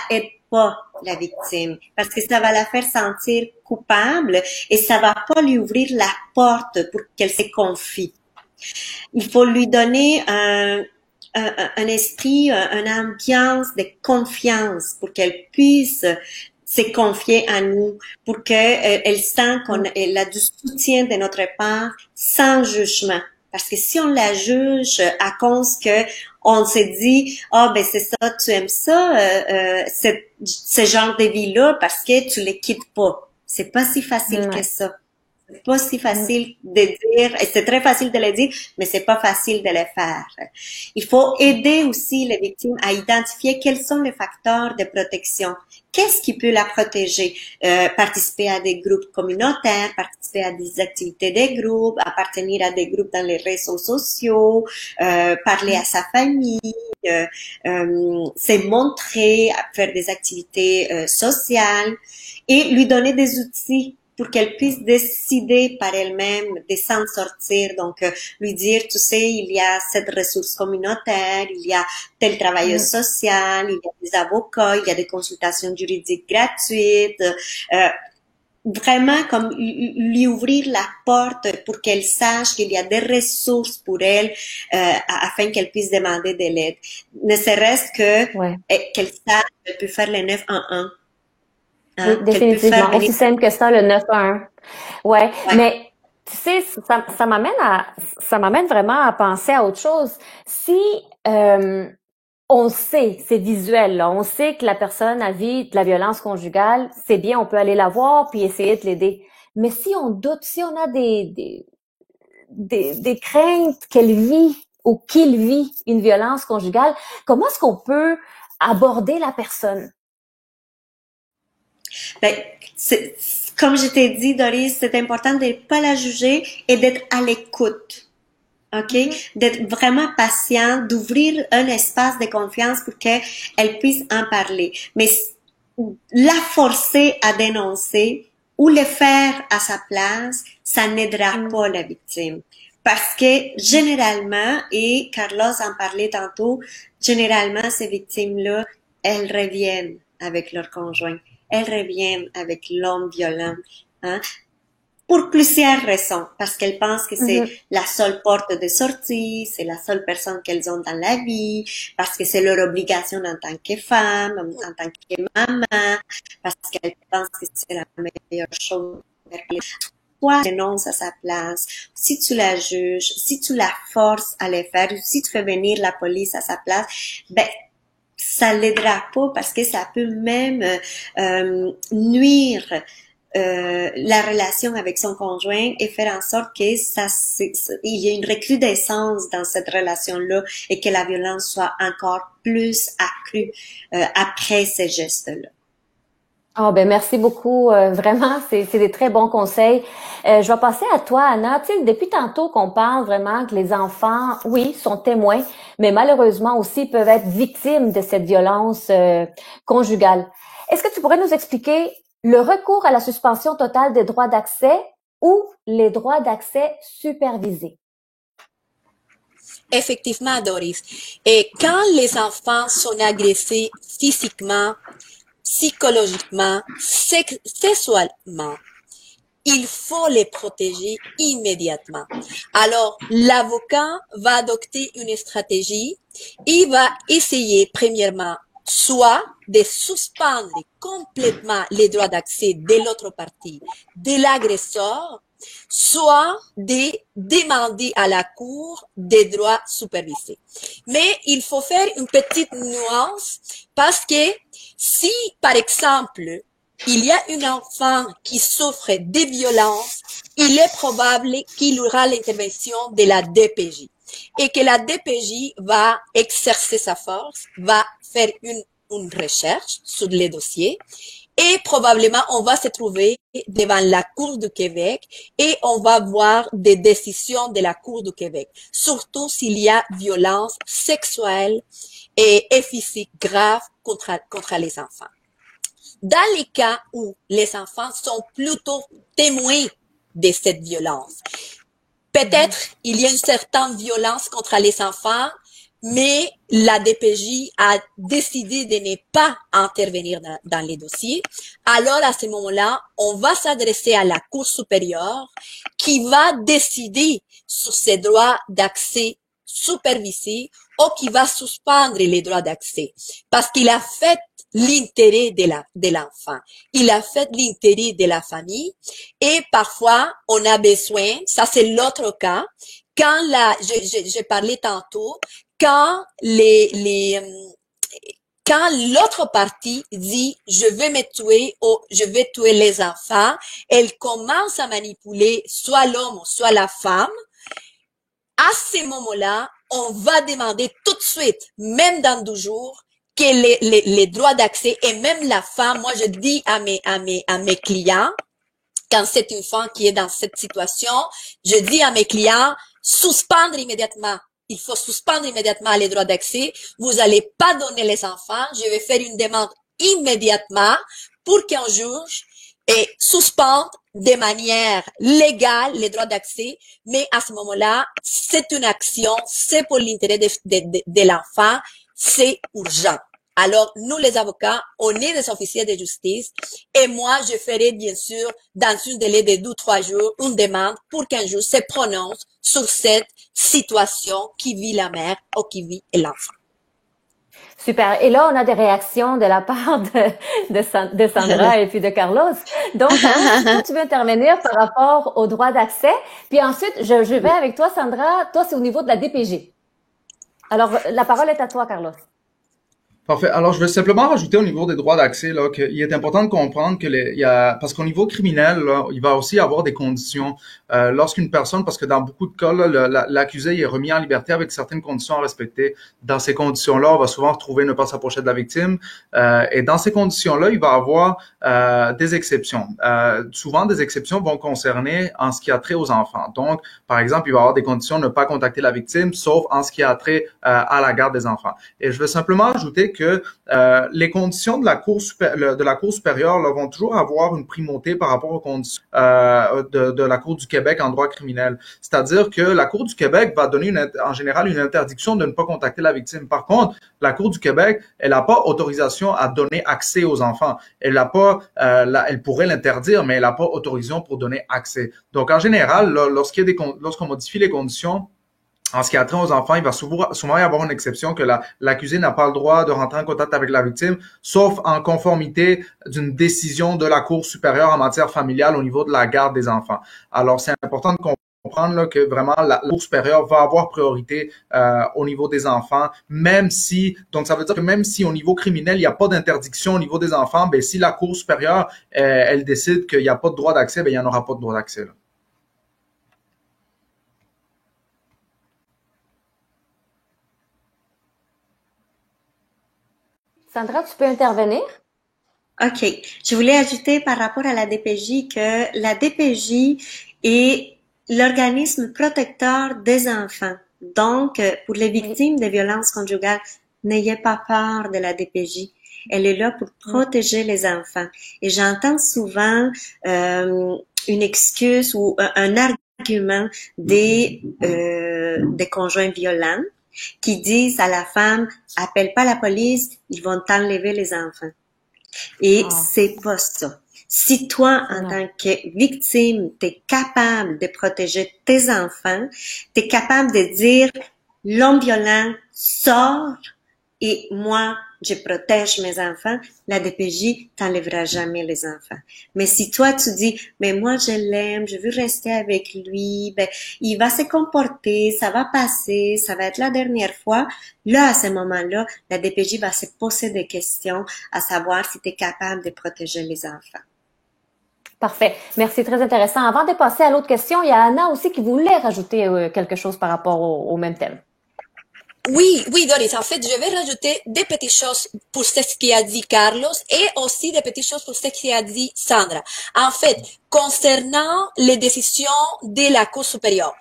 aide pas la victime parce que ça va la faire sentir coupable et ça va pas lui ouvrir la porte pour qu'elle se confie. Il faut lui donner un esprit, une ambiance de confiance pour qu'elle puisse se confier à nous, pour qu'elle sente qu'elle a du soutien de notre part sans jugement. Parce que si on la juge à cause que on se dit ben c'est ça, tu aimes ça, ce genre de vie-là parce que tu les quittes pas. C'est pas si facile que ça. C'est pas si facile de dire, et c'est très facile de le dire, mais c'est pas facile de le faire. Il faut aider aussi les victimes à identifier quels sont les facteurs de protection. Qu'est-ce qui peut la protéger? Participer à des groupes communautaires, participer à des activités de groupe, appartenir à des groupes dans les réseaux sociaux, parler à sa famille, se montrer, faire des activités sociales et lui donner des outils pour qu'elle puisse décider par elle-même de s'en sortir. Donc, lui dire, tu sais, il y a cette ressource communautaire, il y a tel travailleur social, il y a des avocats, il y a des consultations juridiques gratuites. Vraiment, comme lui ouvrir la porte pour qu'elle sache qu'il y a des ressources pour elle afin qu'elle puisse demander de l'aide. Ne serait-ce que qu'elle sache qu'elle peut faire le 911. Oui, définitivement. Aussi simple que ça, le 911. Ouais. Mais, tu sais, ça m'amène vraiment à penser à autre chose. Si, on sait, c'est visuel, là, on sait que la personne a vécu de la violence conjugale, c'est bien, on peut aller la voir puis essayer de l'aider. Mais si on doute, si on a des craintes qu'elle vit ou qu'il vit une violence conjugale, comment est-ce qu'on peut aborder la personne? Ben, comme je t'ai dit, Doris, c'est important de ne pas la juger et d'être à l'écoute. OK? D'être vraiment patient, d'ouvrir un espace de confiance pour qu'elle puisse en parler. Mais la forcer à dénoncer ou le faire à sa place, ça n'aidera pas la victime. Parce que généralement, et Carlos en parlait tantôt, généralement, ces victimes-là, elles reviennent avec leur conjoint. Elles reviennent avec l'homme violent, hein, pour plusieurs raisons, parce qu'elles pensent que c'est la seule porte de sortie, c'est la seule personne qu'elles ont dans la vie, parce que c'est leur obligation en tant que femme, en tant que maman, parce qu'elles pensent que c'est la meilleure chose. Toi, dénonce à sa place. Si tu la juges, si tu la forces à le faire, si tu fais venir la police à sa place, ben ça l'aidera pas parce que ça peut même nuire la relation avec son conjoint et faire en sorte que il y ait une recrudescence dans cette relation-là et que la violence soit encore plus accrue après ces gestes-là. Oh, ben merci beaucoup. Vraiment, c'est des très bons conseils. Je vais passer à toi, Anna. Tu sais, depuis tantôt qu'on parle vraiment que les enfants, oui, sont témoins, mais malheureusement aussi peuvent être victimes de cette violence conjugale. Est-ce que tu pourrais nous expliquer le recours à la suspension totale des droits d'accès ou les droits d'accès supervisés? Effectivement, Doris. Et quand les enfants sont agressés physiquement, psychologiquement, sexuellement, il faut les protéger immédiatement. Alors, l'avocat va adopter une stratégie. Il va essayer, premièrement, soit de suspendre complètement les droits d'accès de l'autre partie, de l'agresseur, soit de demander à la cour des droits supervisés. Mais il faut faire une petite nuance parce que si, par exemple, il y a un enfant qui souffre de violence, il est probable qu'il aura l'intervention de la DPJ et que la DPJ va exercer sa force, va faire une recherche sur les dossiers et probablement on va se trouver devant la Cour du Québec et on va voir des décisions de la Cour du Québec, surtout s'il y a violence sexuelle et physique grave contre les enfants. Dans les cas où les enfants sont plutôt témoins de cette violence, peut-être il y a une certaine violence contre les enfants, mais la DPJ a décidé de ne pas intervenir dans les dossiers. Alors, à ce moment-là, on va s'adresser à la Cour supérieure qui va décider sur ses droits d'accès supervisé ou qui va suspendre les droits d'accès parce qu'il a fait l'intérêt de l'enfant. Il a fait l'intérêt de la famille et parfois on a besoin, ça c'est l'autre cas, quand je parlais tantôt, quand quand l'autre partie dit je vais me tuer ou je vais tuer les enfants, elle commence à manipuler soit l'homme soit la femme. À ce moment-là, on va demander tout de suite, même dans 12 jours, que les droits d'accès et même la femme, moi je dis à mes clients, quand c'est une femme qui est dans cette situation, je dis à mes clients, suspendre immédiatement. Il faut suspendre immédiatement les droits d'accès. Vous n'allez pas donner les enfants. Je vais faire une demande immédiatement pour qu'un juge suspende de manière légale les droits d'accès, mais à ce moment-là, c'est une action, c'est pour l'intérêt de l'enfant, c'est urgent. Alors, nous, les avocats, on est des officiers de justice et moi, je ferai bien sûr, dans un délai de 2 ou 3 jours, une demande pour qu'un juge se prononce sur cette situation qui vit la mère ou qui vit l'enfant. Super. Et là, on a des réactions de la part de Sandra et puis de Carlos. Donc, Carlos, tu veux intervenir par rapport au droit d'accès. Puis ensuite, je vais avec toi, Sandra. Toi, c'est au niveau de la DPJ. Alors, la parole est à toi, Carlos. Parfait. Alors, je veux simplement rajouter au niveau des droits d'accès là qu'il est important de comprendre que parce qu'au niveau criminel là, il va aussi y avoir des conditions lorsqu'une personne, parce que dans beaucoup de cas là, l'accusé est remis en liberté avec certaines conditions à respecter. Dans ces conditions-là, on va souvent retrouver ne pas s'approcher de la victime et dans ces conditions-là, il va avoir des exceptions. Souvent, des exceptions vont concerner en ce qui a trait aux enfants. Donc, par exemple, il va y avoir des conditions de ne pas contacter la victime, sauf en ce qui a trait à la garde des enfants. Et je veux simplement ajouter que les conditions de la Cour supérieure là, vont toujours avoir une primauté par rapport aux conditions de la Cour du Québec en droit criminel. C'est-à-dire que la Cour du Québec va donner en général une interdiction de ne pas contacter la victime. Par contre, la Cour du Québec, elle n'a pas autorisation à donner accès aux enfants. Elle n'a pas, elle pourrait l'interdire, mais elle n'a pas autorisation pour donner accès. Donc, en général, là, lorsqu'on modifie les conditions, en ce qui a trait aux enfants, il va souvent y avoir une exception que l'accusé n'a pas le droit de rentrer en contact avec la victime, sauf en conformité d'une décision de la Cour supérieure en matière familiale au niveau de la garde des enfants. Alors, c'est important de comprendre là, que vraiment la Cour supérieure va avoir priorité au niveau des enfants, donc ça veut dire que même si au niveau criminel, il n'y a pas d'interdiction au niveau des enfants, ben si la Cour supérieure, elle décide qu'il n'y a pas de droit d'accès, ben il n'y en aura pas de droit d'accès là. Sandra, tu peux intervenir? OK. Je voulais ajouter par rapport à la DPJ que la DPJ est l'organisme protecteur des enfants. Donc, pour les victimes de violences conjugales, n'ayez pas peur de la DPJ. Elle est là pour protéger les enfants. Et j'entends souvent une excuse ou un argument des conjoints violents qui disent à la femme, appelle pas la police, ils vont t'enlever les enfants. Et c'est pas ça. Si toi, en tant que victime, t'es capable de protéger tes enfants, t'es capable de dire, l'homme violent sort et moi, je protège mes enfants, la DPJ t'enlèvera jamais les enfants. Mais si toi, tu dis, mais moi, je l'aime, je veux rester avec lui, ben, il va se comporter, ça va passer, ça va être la dernière fois, là, à ce moment-là, la DPJ va se poser des questions à savoir si tu es capable de protéger les enfants. Parfait. Merci, très intéressant. Avant de passer à l'autre question, il y a Anna aussi qui voulait rajouter quelque chose par rapport au même thème. Oui, Doris. En fait, je vais rajouter des petites choses pour ce qu'a dit Carlos et aussi des petites choses pour ce qu'a dit Sandra. En fait, concernant les décisions de la Cour supérieure,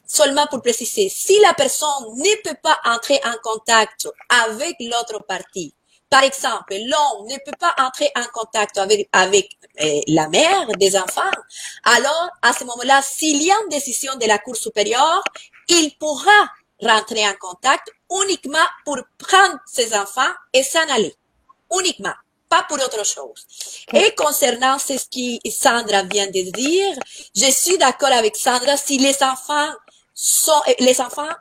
seulement pour préciser, si la personne ne peut pas entrer en contact avec l'autre partie, par exemple, l'homme ne peut pas entrer en contact avec la mère des enfants, alors à ce moment-là, s'il y a une décision de la Cour supérieure, il pourra rentrer en contact uniquement pour prendre ses enfants et s'en aller. Uniquement. Pas pour autre chose. Okay. Et concernant ce que Sandra vient de dire, je suis d'accord avec Sandra si les enfants,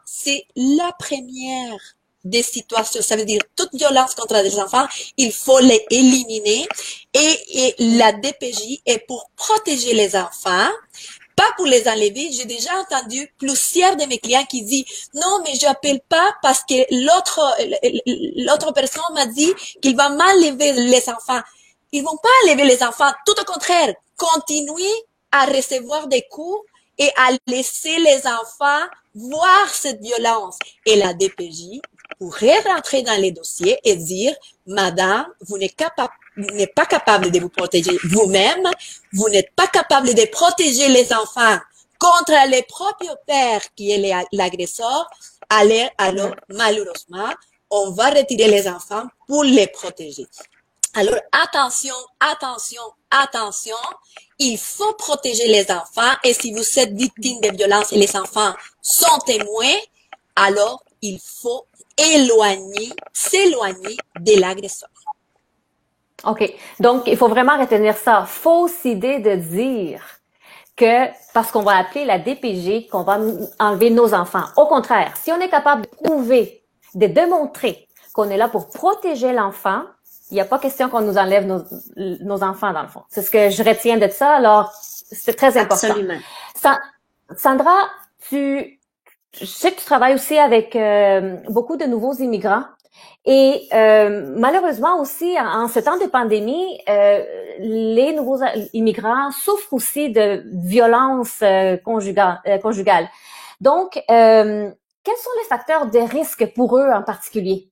c'est la première des situations. Ça veut dire toute violence contre les enfants, il faut les éliminer. Et la DPJ est pour protéger les enfants, pas pour les enlever. J'ai déjà entendu plusieurs de mes clients qui disent non, mais je n'appelle pas parce que l'autre personne m'a dit qu'il va m'enlever les enfants. Ils vont pas enlever les enfants. Tout au contraire, continuer à recevoir des coups et à laisser les enfants voir cette violence. Et la DPJ pourrait rentrer dans les dossiers et dire, madame, vous n'êtes pas capable de vous protéger vous-même, vous n'êtes pas capable de protéger les enfants contre les propres pères qui est l'agresseur, alors malheureusement, on va retirer les enfants pour les protéger. Alors attention, attention, attention, il faut protéger les enfants et si vous êtes victime de violences et les enfants sont témoins, alors il faut s'éloigner de l'agresseur. OK. Donc, il faut vraiment retenir ça. Fausse idée de dire que parce qu'on va appeler la DPJ, qu'on va enlever nos enfants. Au contraire, si on est capable de prouver, de démontrer qu'on est là pour protéger l'enfant, il n'y a pas question qu'on nous enlève nos enfants, dans le fond. C'est ce que je retiens de ça. Alors, c'est très important. Absolument. Sandra, je sais que tu travailles aussi avec beaucoup de nouveaux immigrants. Et malheureusement aussi, en ce temps de pandémie, les nouveaux immigrants souffrent aussi de violences conjugales. Donc, quels sont les facteurs de risque pour eux en particulier?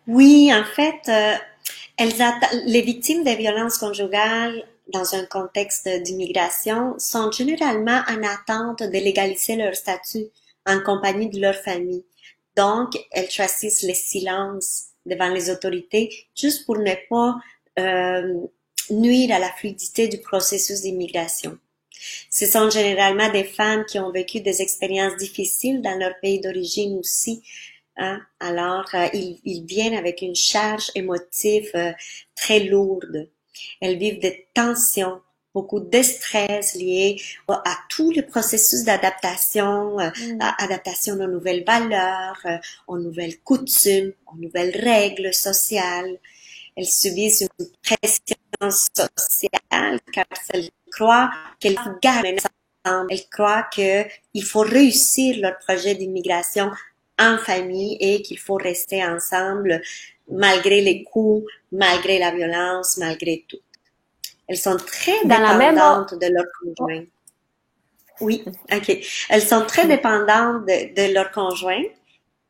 Oui, en fait, les victimes de violences conjugales dans un contexte d'immigration sont généralement en attente de légaliser leur statut en compagnie de leur famille. Donc, elles choisissent le silence devant les autorités juste pour ne pas nuire à la fluidité du processus d'immigration. Ce sont généralement des femmes qui ont vécu des expériences difficiles dans leur pays d'origine aussi. Hein? Alors, ils viennent avec une charge émotive très lourde. Elles vivent des tensions, beaucoup de stress lié à tout le processus d'adaptation, adaptation aux nouvelles valeurs, aux nouvelles coutumes, aux nouvelles règles sociales. Elles subissent une pression sociale car elles croient qu'elles gagnent ensemble. Elles croient qu'il faut réussir leur projet d'immigration en famille et qu'il faut rester ensemble malgré les coups, malgré la violence, malgré tout. Elles sont très dépendantes de leur conjoint. Oui, ok. Elles sont très dépendantes de leur conjoint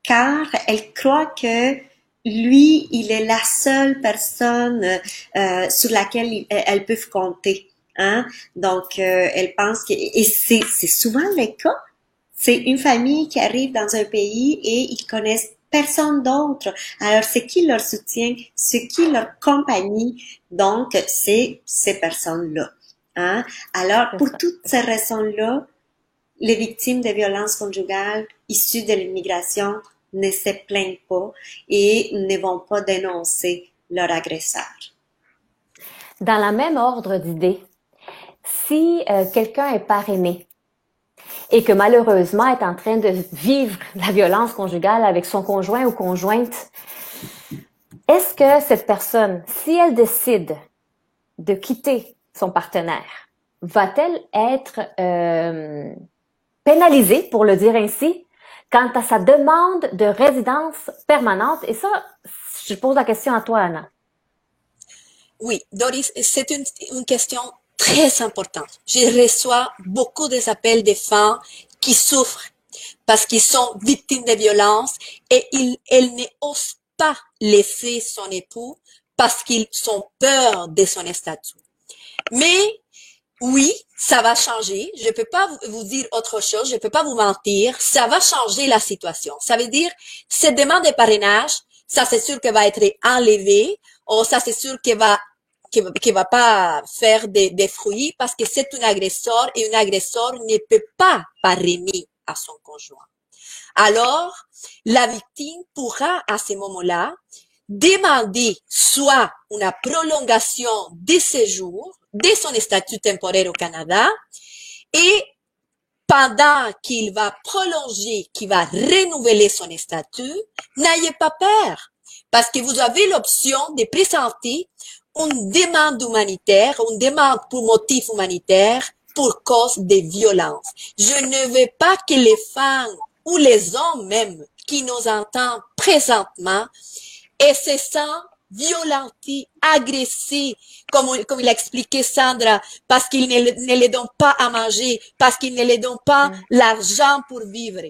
car elles croient que lui, il est la seule personne sur laquelle elles peuvent compter. Hein? Donc, elles pensent que... Et c'est souvent le cas. C'est une famille qui arrive dans un pays et ils connaissent personne d'autre. Alors, c'est qui leur soutien? C'est qui leur compagnie? Donc, c'est ces personnes-là. Hein? Alors, pour toutes ces raisons-là, les victimes de violences conjugales issues de l'immigration ne se plaignent pas et ne vont pas dénoncer leur agresseur. Dans la même ordre d'idées, si quelqu'un est parrainé et que malheureusement est en train de vivre la violence conjugale avec son conjoint ou conjointe, est-ce que cette personne, si elle décide de quitter son partenaire, va-t-elle être pénalisée, pour le dire ainsi, quant à sa demande de résidence permanente? Et ça, je pose la question à toi, Anna. Oui, Doris, c'est une question très importante. Je reçois beaucoup des appels de femmes qui souffrent parce qu'ils sont victimes de violences et elles n'osent pas laisser son époux parce qu'ils ont peur de son statut. Mais oui, ça va changer. Je peux pas vous dire autre chose. Je peux pas vous mentir. Ça va changer la situation. Ça veut dire, cette demande de parrainage, ça c'est sûr qu'elle va être enlevée, ou ça c'est sûr qu'elle va pas faire des fruits parce que c'est un agresseur et un agresseur ne peut pas parrainer à son conjoint. Alors, la victime pourra à ce moment-là demander soit une prolongation de séjour de son statut temporaire au Canada et pendant qu'il va prolonger, qu'il va renouveler son statut, n'ayez pas peur parce que vous avez l'option de présenter une demande humanitaire, une demande pour motif humanitaire pour cause de violence. Je ne veux pas que les femmes ou les hommes même qui nous entendent présentement et se sentent violentés, agressés, comme il a expliqué Sandra, parce qu'ils ne les donnent pas à manger, parce qu'ils ne les donnent pas l'argent pour vivre.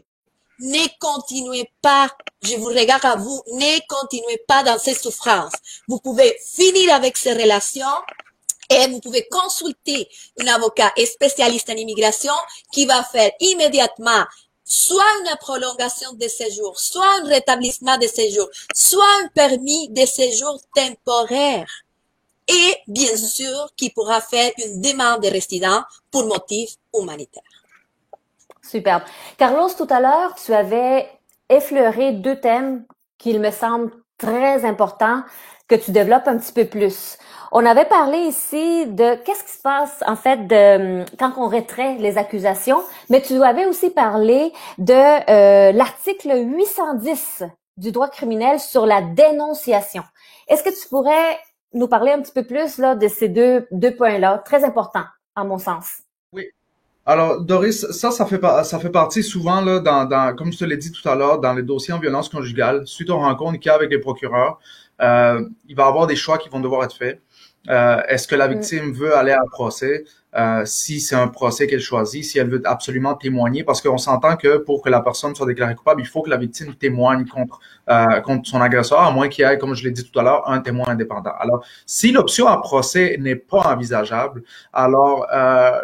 Ne continuez pas, je vous regarde à vous, ne continuez pas dans ces souffrances. Vous pouvez finir avec ces relations et vous pouvez consulter un avocat spécialiste en immigration qui va faire immédiatement soit une prolongation de séjour, soit un rétablissement de séjour, soit un permis de séjour temporaire. Et bien sûr, qui pourra faire une demande de résident pour motif humanitaire. Superbe. Carlos, tout à l'heure, tu avais effleuré deux thèmes qu'il me semble très importants que tu développes un petit peu plus. On avait parlé ici de qu'est-ce qui se passe en fait quand on retrait les accusations, mais tu avais aussi parlé de l'article 810 du droit criminel sur la dénonciation. Est-ce que tu pourrais nous parler un petit peu plus là de ces deux points-là, très importants à mon sens? Oui. Alors, Doris, ça fait partie souvent, là, comme je te l'ai dit tout à l'heure, dans les dossiers en violence conjugale, suite aux rencontres qu'il y a avec les procureurs, il va y avoir des choix qui vont devoir être faits. Est-ce que la victime veut aller à un procès? Si c'est un procès qu'elle choisit, si elle veut absolument témoigner, parce qu'on s'entend que pour que la personne soit déclarée coupable, il faut que la victime témoigne contre son agresseur, à moins qu'il y ait, comme je l'ai dit tout à l'heure, un témoin indépendant. Alors, si l'option à procès n'est pas envisageable, alors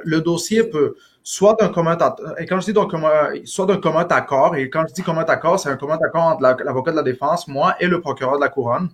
le dossier peut soit d'un commun et quand je dis soit d'un commun accord, et quand je dis commun accord, c'est un commun accord entre l'avocat de la défense, moi et le procureur de la couronne.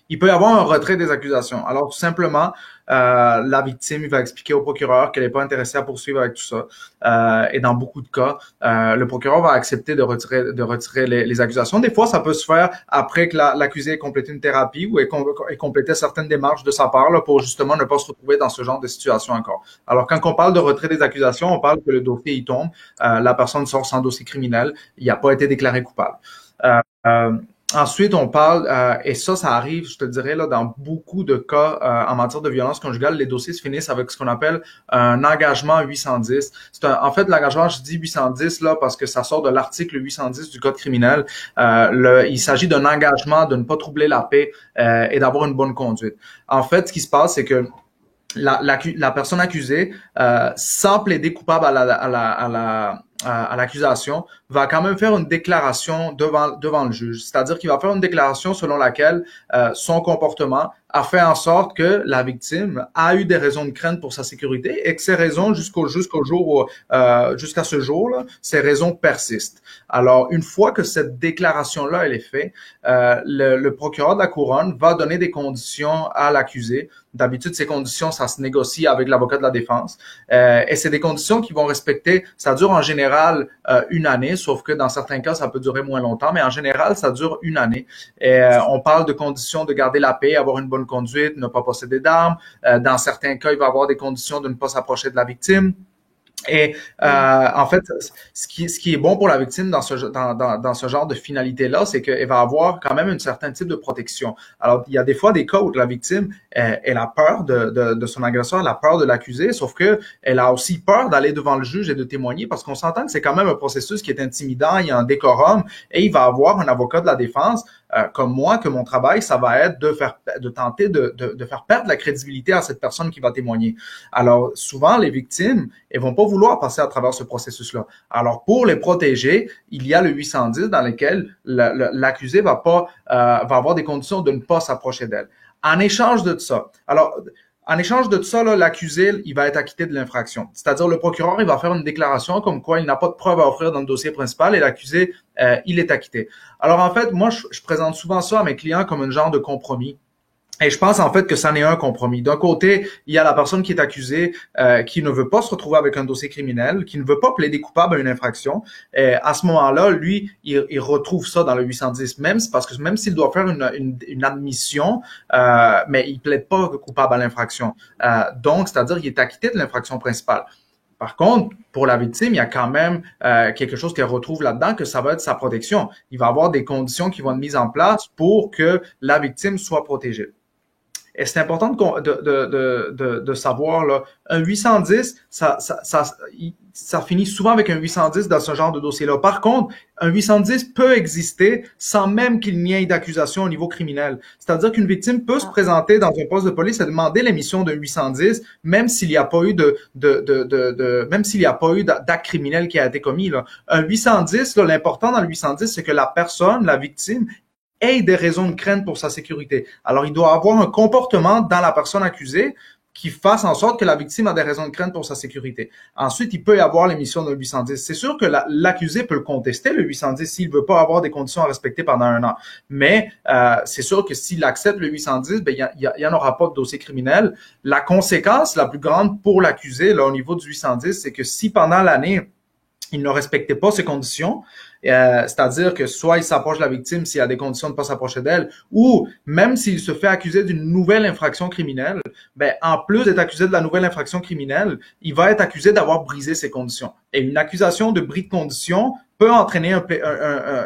Il peut y avoir un retrait des accusations. Alors, tout simplement, la victime va expliquer au procureur qu'elle n'est pas intéressée à poursuivre avec tout ça. Et dans beaucoup de cas, le procureur va accepter de retirer les accusations. Des fois, ça peut se faire après que l'accusé ait complété une thérapie ou ait complété certaines démarches de sa part là, pour justement ne pas se retrouver dans ce genre de situation encore. Alors, quand on parle de retrait des accusations, on parle que le dossier y tombe, la personne sort sans dossier criminel, il n'a pas été déclaré coupable. Ensuite, on parle, et ça arrive, je te dirais, là, dans beaucoup de cas en matière de violence conjugale, les dossiers se finissent avec ce qu'on appelle un engagement 810. En fait, l'engagement, je dis 810 là parce que ça sort de l'article 810 du Code criminel. Il s'agit d'un engagement de ne pas troubler la paix et d'avoir une bonne conduite. En fait, ce qui se passe, c'est que la personne accusée, sans plaider coupable à l'accusation, va quand même faire une déclaration devant le juge. C'est-à-dire qu'il va faire une déclaration selon laquelle son comportement a fait en sorte que la victime a eu des raisons de crainte pour sa sécurité et que ces raisons, jusqu'à ce jour-là, ces raisons persistent. Alors, une fois que cette déclaration-là, elle est faite, le procureur de la couronne va donner des conditions à l'accusé. D'habitude, ces conditions, ça se négocie avec l'avocat de la défense. Et c'est des conditions qui vont respecter, ça dure en général une année, sauf que dans certains cas, ça peut durer moins longtemps, mais en général, ça dure une année. Et on parle de conditions de garder la paix, avoir une bonne conduite, ne pas posséder d'armes. Dans certains cas, il va y avoir des conditions de ne pas s'approcher de la victime. Et en fait, ce qui est bon pour la victime dans ce genre de finalité-là, c'est qu'elle va avoir quand même un certain type de protection. Alors, il y a des fois des cas où la victime, elle a peur de son agresseur, elle a peur de l'accusé, sauf que elle a aussi peur d'aller devant le juge et de témoigner parce qu'on s'entend que c'est quand même un processus qui est intimidant, il y a un décorum et il va avoir un avocat de la défense comme moi, que mon travail, ça va être de tenter de faire perdre la crédibilité à cette personne qui va témoigner. Alors, souvent, les victimes, elles vont pas vouloir passer à travers ce processus-là. Alors, pour les protéger, il y a le 810 dans lequel l'accusé va avoir des conditions de ne pas s'approcher d'elle. En échange de ça, l'accusé, il va être acquitté de l'infraction. C'est-à-dire, le procureur, il va faire une déclaration comme quoi il n'a pas de preuves à offrir dans le dossier principal et l'accusé, il est acquitté. Alors, en fait, moi, je présente souvent ça à mes clients comme un genre de compromis. Et je pense en fait que ça n'est un compromis. D'un côté, il y a la personne qui est accusée, qui ne veut pas se retrouver avec un dossier criminel, qui ne veut pas plaider coupable à une infraction. Et à ce moment-là, lui, il retrouve ça dans le 810, même parce que même s'il doit faire une admission, mais il plaide pas coupable à l'infraction. Donc, c'est-à-dire qu'il est acquitté de l'infraction principale. Par contre, pour la victime, il y a quand même quelque chose qu'elle retrouve là-dedans, que ça va être sa protection. Il va y avoir des conditions qui vont être mises en place pour que la victime soit protégée. Et c'est important de savoir, là, un 810, ça finit souvent avec un 810 dans ce genre de dossier-là. Par contre, un 810 peut exister sans même qu'il n'y ait d'accusation au niveau criminel. C'est-à-dire qu'une victime peut se présenter dans un poste de police et demander l'émission d'un 810, même s'il n'y a pas eu même s'il n'y a pas eu d'acte criminel qui a été commis, là. Un 810, là, l'important dans le 810, c'est que la personne, la victime, ait des raisons de crainte pour sa sécurité. Alors, il doit avoir un comportement dans la personne accusée qui fasse en sorte que la victime a des raisons de crainte pour sa sécurité. Ensuite, il peut y avoir l'émission d'un 810. C'est sûr que l'accusé peut le contester, le 810, s'il veut pas avoir des conditions à respecter pendant un an. Mais c'est sûr que s'il accepte le 810, ben il y en aura pas de dossier criminel. La conséquence la plus grande pour l'accusé, là, au niveau du 810, c'est que si pendant l'année, il ne respectait pas ces conditions, c'est-à-dire que soit il s'approche de la victime s'il y a des conditions de ne pas s'approcher d'elle, ou même s'il se fait accuser d'une nouvelle infraction criminelle, ben en plus d'être accusé de la nouvelle infraction criminelle, il va être accusé d'avoir brisé ces conditions. Et une accusation de bris de conditions peut entraîner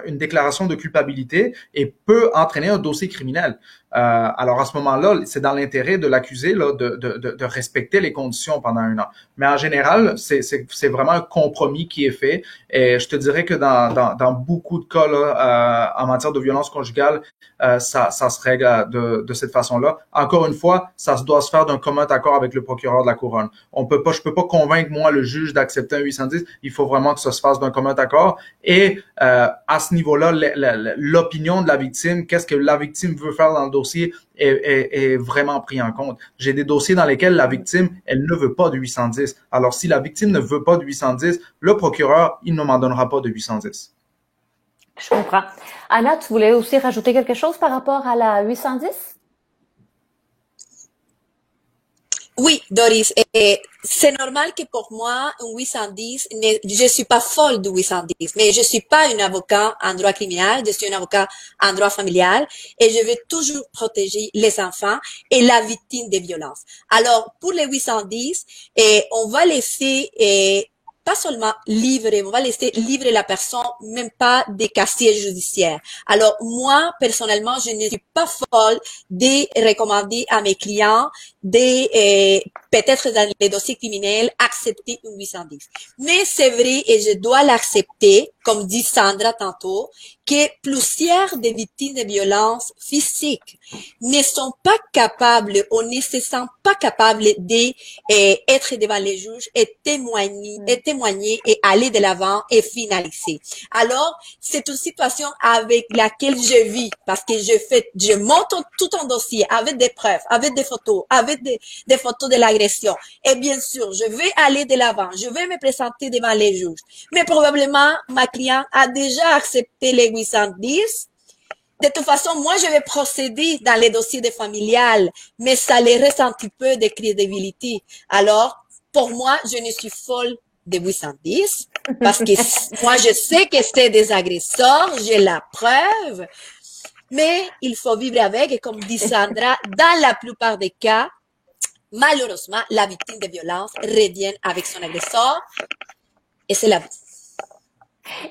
une déclaration de culpabilité et peut entraîner un dossier criminel. Alors à ce moment-là, c'est dans l'intérêt de l'accusé là de respecter les conditions pendant un an. Mais en général, c'est vraiment un compromis qui est fait. Et je te dirais que dans beaucoup de cas là, en matière de violence conjugale, ça se règle de cette façon-là. Encore une fois, ça doit se faire d'un commun accord avec le procureur de la couronne. Je peux pas convaincre moi le juge d'accepter un 810. Il faut vraiment que ça se fasse d'un commun accord. Et à ce niveau-là, l'opinion de la victime, qu'est-ce que la victime veut faire dans le dossier est vraiment pris en compte. J'ai des dossiers dans lesquels la victime, elle ne veut pas de 810. Alors, si la victime ne veut pas de 810, le procureur, il ne m'en donnera pas de 810. Je comprends. Anna, tu voulais aussi rajouter quelque chose par rapport à la 810? Oui, Doris, c'est normal que pour moi, un 810, je suis pas folle du 810, mais je suis pas une avocat en droit criminel, je suis un avocat en droit familial et je veux toujours protéger les enfants et la victime des violences. Alors, pour les 810, on va laisser pas seulement livrer, on va laisser livrer la personne, même pas des casiers judiciaires. Alors, moi, personnellement, je ne suis pas folle de recommander à mes clients peut-être dans les dossiers criminels, accepter une 810. Mais c'est vrai, et je dois l'accepter, comme dit Sandra tantôt, que plusieurs des victimes de violences physiques ne sont pas capables ou ne se sentent pas capables d'être devant les juges et témoigner et aller de l'avant et finaliser. Alors, c'est une situation avec laquelle je vis parce que je monte tout un dossier avec des preuves, avec des photos, avec des photos de l'agression. Et bien sûr, je vais aller de l'avant, je vais me présenter devant les juges. Mais probablement, ma cliente a déjà accepté les 810. De toute façon, moi, je vais procéder dans les dossiers de familial, mais ça les reste un petit peu de crédibilité. Alors, pour moi, je ne suis folle de 810 parce que moi, je sais que c'est des agresseurs, j'ai la preuve, mais il faut vivre avec et comme dit Sandra, dans la plupart des cas, malheureusement, la victime de violence revient avec son agresseur et c'est la vie.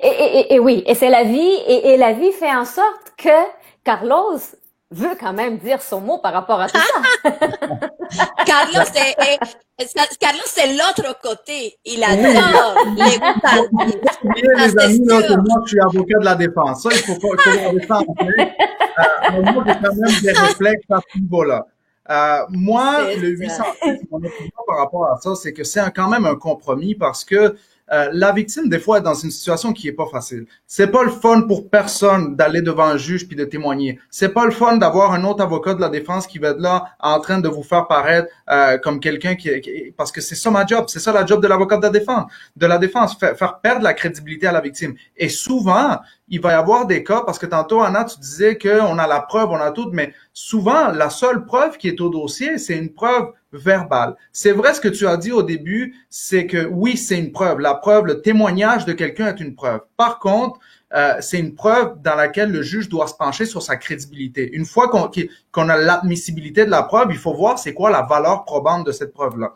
Et oui, et c'est la vie, et la vie fait en sorte que Carlos veut quand même dire son mot par rapport à tout ça. Carlos, c'est l'autre côté. Il adore les 810. Les amis, là, que moi, je suis avocat de la défense. Ça, il faut garder ça en tête. Moi, j'ai quand même des réflexes à ce niveau-là. Moi, le 810, mon opinion par rapport à ça, c'est que c'est quand même un compromis parce que la victime, des fois, est dans une situation qui est pas facile. C'est pas le fun pour personne d'aller devant un juge puis de témoigner. C'est pas le fun d'avoir un autre avocat de la défense qui va être là en train de vous faire paraître comme quelqu'un parce que c'est ça ma job, c'est ça la job de l'avocat de la défense, faire perdre la crédibilité à la victime. Et souvent, il va y avoir des cas, parce que tantôt, Anna, tu disais qu'on a la preuve, on a tout, mais souvent, la seule preuve qui est au dossier, c'est une preuve verbale. C'est vrai ce que tu as dit au début, c'est que oui, c'est une preuve. La preuve, le témoignage de quelqu'un est une preuve. Par contre, c'est une preuve dans laquelle le juge doit se pencher sur sa crédibilité. Une fois qu'on a l'admissibilité de la preuve, il faut voir c'est quoi la valeur probante de cette preuve-là.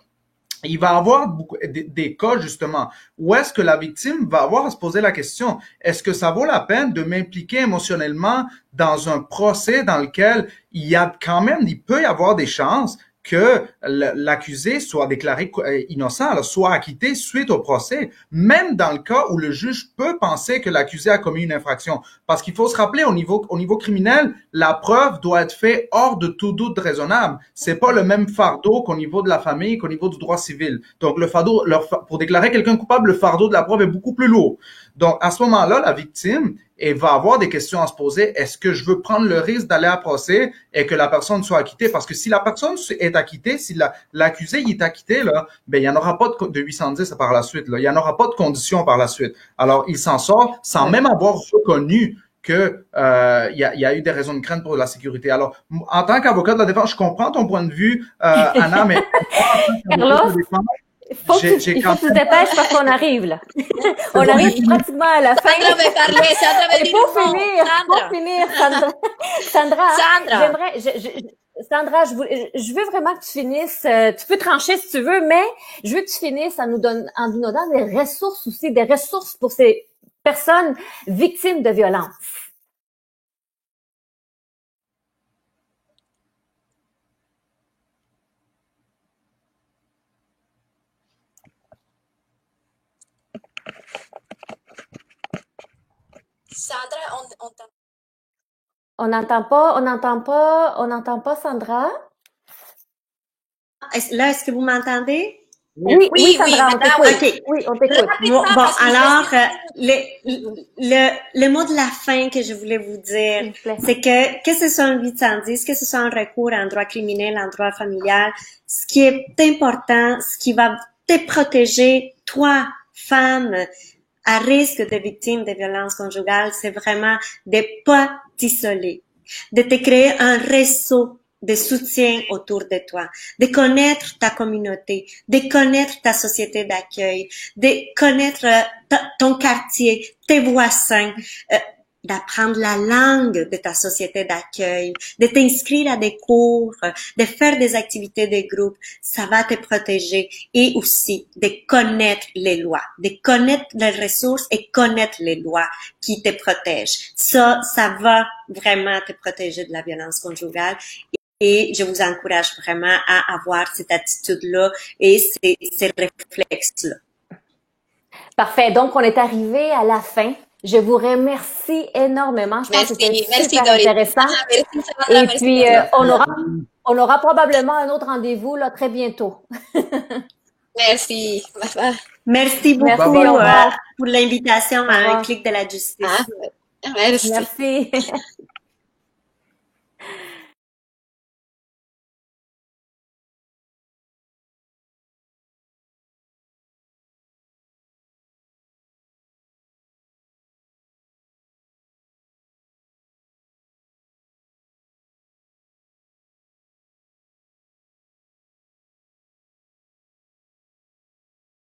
Il va y avoir des cas, justement, où est-ce que la victime va avoir à se poser la question, est-ce que ça vaut la peine de m'impliquer émotionnellement dans un procès dans lequel il peut y avoir des chances que l'accusé soit déclaré innocent, alors soit acquitté suite au procès, même dans le cas où le juge peut penser que l'accusé a commis une infraction. Parce qu'il faut se rappeler, au niveau criminel, la preuve doit être faite hors de tout doute raisonnable. C'est pas le même fardeau qu'au niveau de la famille, qu'au niveau du droit civil. Donc, pour déclarer quelqu'un coupable, le fardeau de la preuve est beaucoup plus lourd. Donc, à ce moment-là, la victime, elle va avoir des questions à se poser. Est-ce que je veux prendre le risque d'aller à procès et que la personne soit acquittée? Parce que si la personne est acquittée, si l'accusé est acquitté, là, ben, il n'y en aura pas de 810 par la suite, là. Il n'y en aura pas de conditions par la suite. Alors, il s'en sort sans même avoir reconnu que il y a eu des raisons de crainte pour la sécurité. Alors, en tant qu'avocat de la défense, je comprends ton point de vue, Anna, mais Carlos, il faut que tu te dépêches parce qu'on arrive là. On arrive pratiquement à la fin. Sandra veut parler, Sandra veut dire pour finir, Sandra. Sandra, je veux vraiment que tu finisses. Tu peux trancher si tu veux, mais je veux que tu finisses en nous donnant des ressources aussi, des ressources pour ces personnes victimes de violence. Sandra, On n'entend pas, Sandra. Est-ce que vous m'entendez? Oui, Sandra, on t'écoute. Okay. Oui, on t'écoute. Bon, alors, le mot de la fin que je voulais vous dire, c'est que ce soit un 810, que ce soit un recours en droit criminel, en droit familial, ce qui est important, ce qui va te protéger, toi, femme, à risque de victime de violences conjugales, c'est vraiment de pas t'isoler, de te créer un réseau de soutien autour de toi, de connaître ta communauté, de connaître ta société d'accueil, de connaître ton quartier, tes voisins, d'apprendre la langue de ta société d'accueil, de t'inscrire à des cours, de faire des activités de groupe, ça va te protéger, et aussi de connaître les lois, de connaître les ressources et connaître les lois qui te protègent. Ça va vraiment te protéger de la violence conjugale. Et je vous encourage vraiment à avoir cette attitude-là et ces réflexes-là. Parfait. Donc, on est arrivé à la fin. Je vous remercie énormément. Je pense que c'était super intéressant. Et puis, on aura probablement un autre rendez-vous là très bientôt. Merci. Merci beaucoup pour l'invitation à Un clic de la justice. Merci. Merci.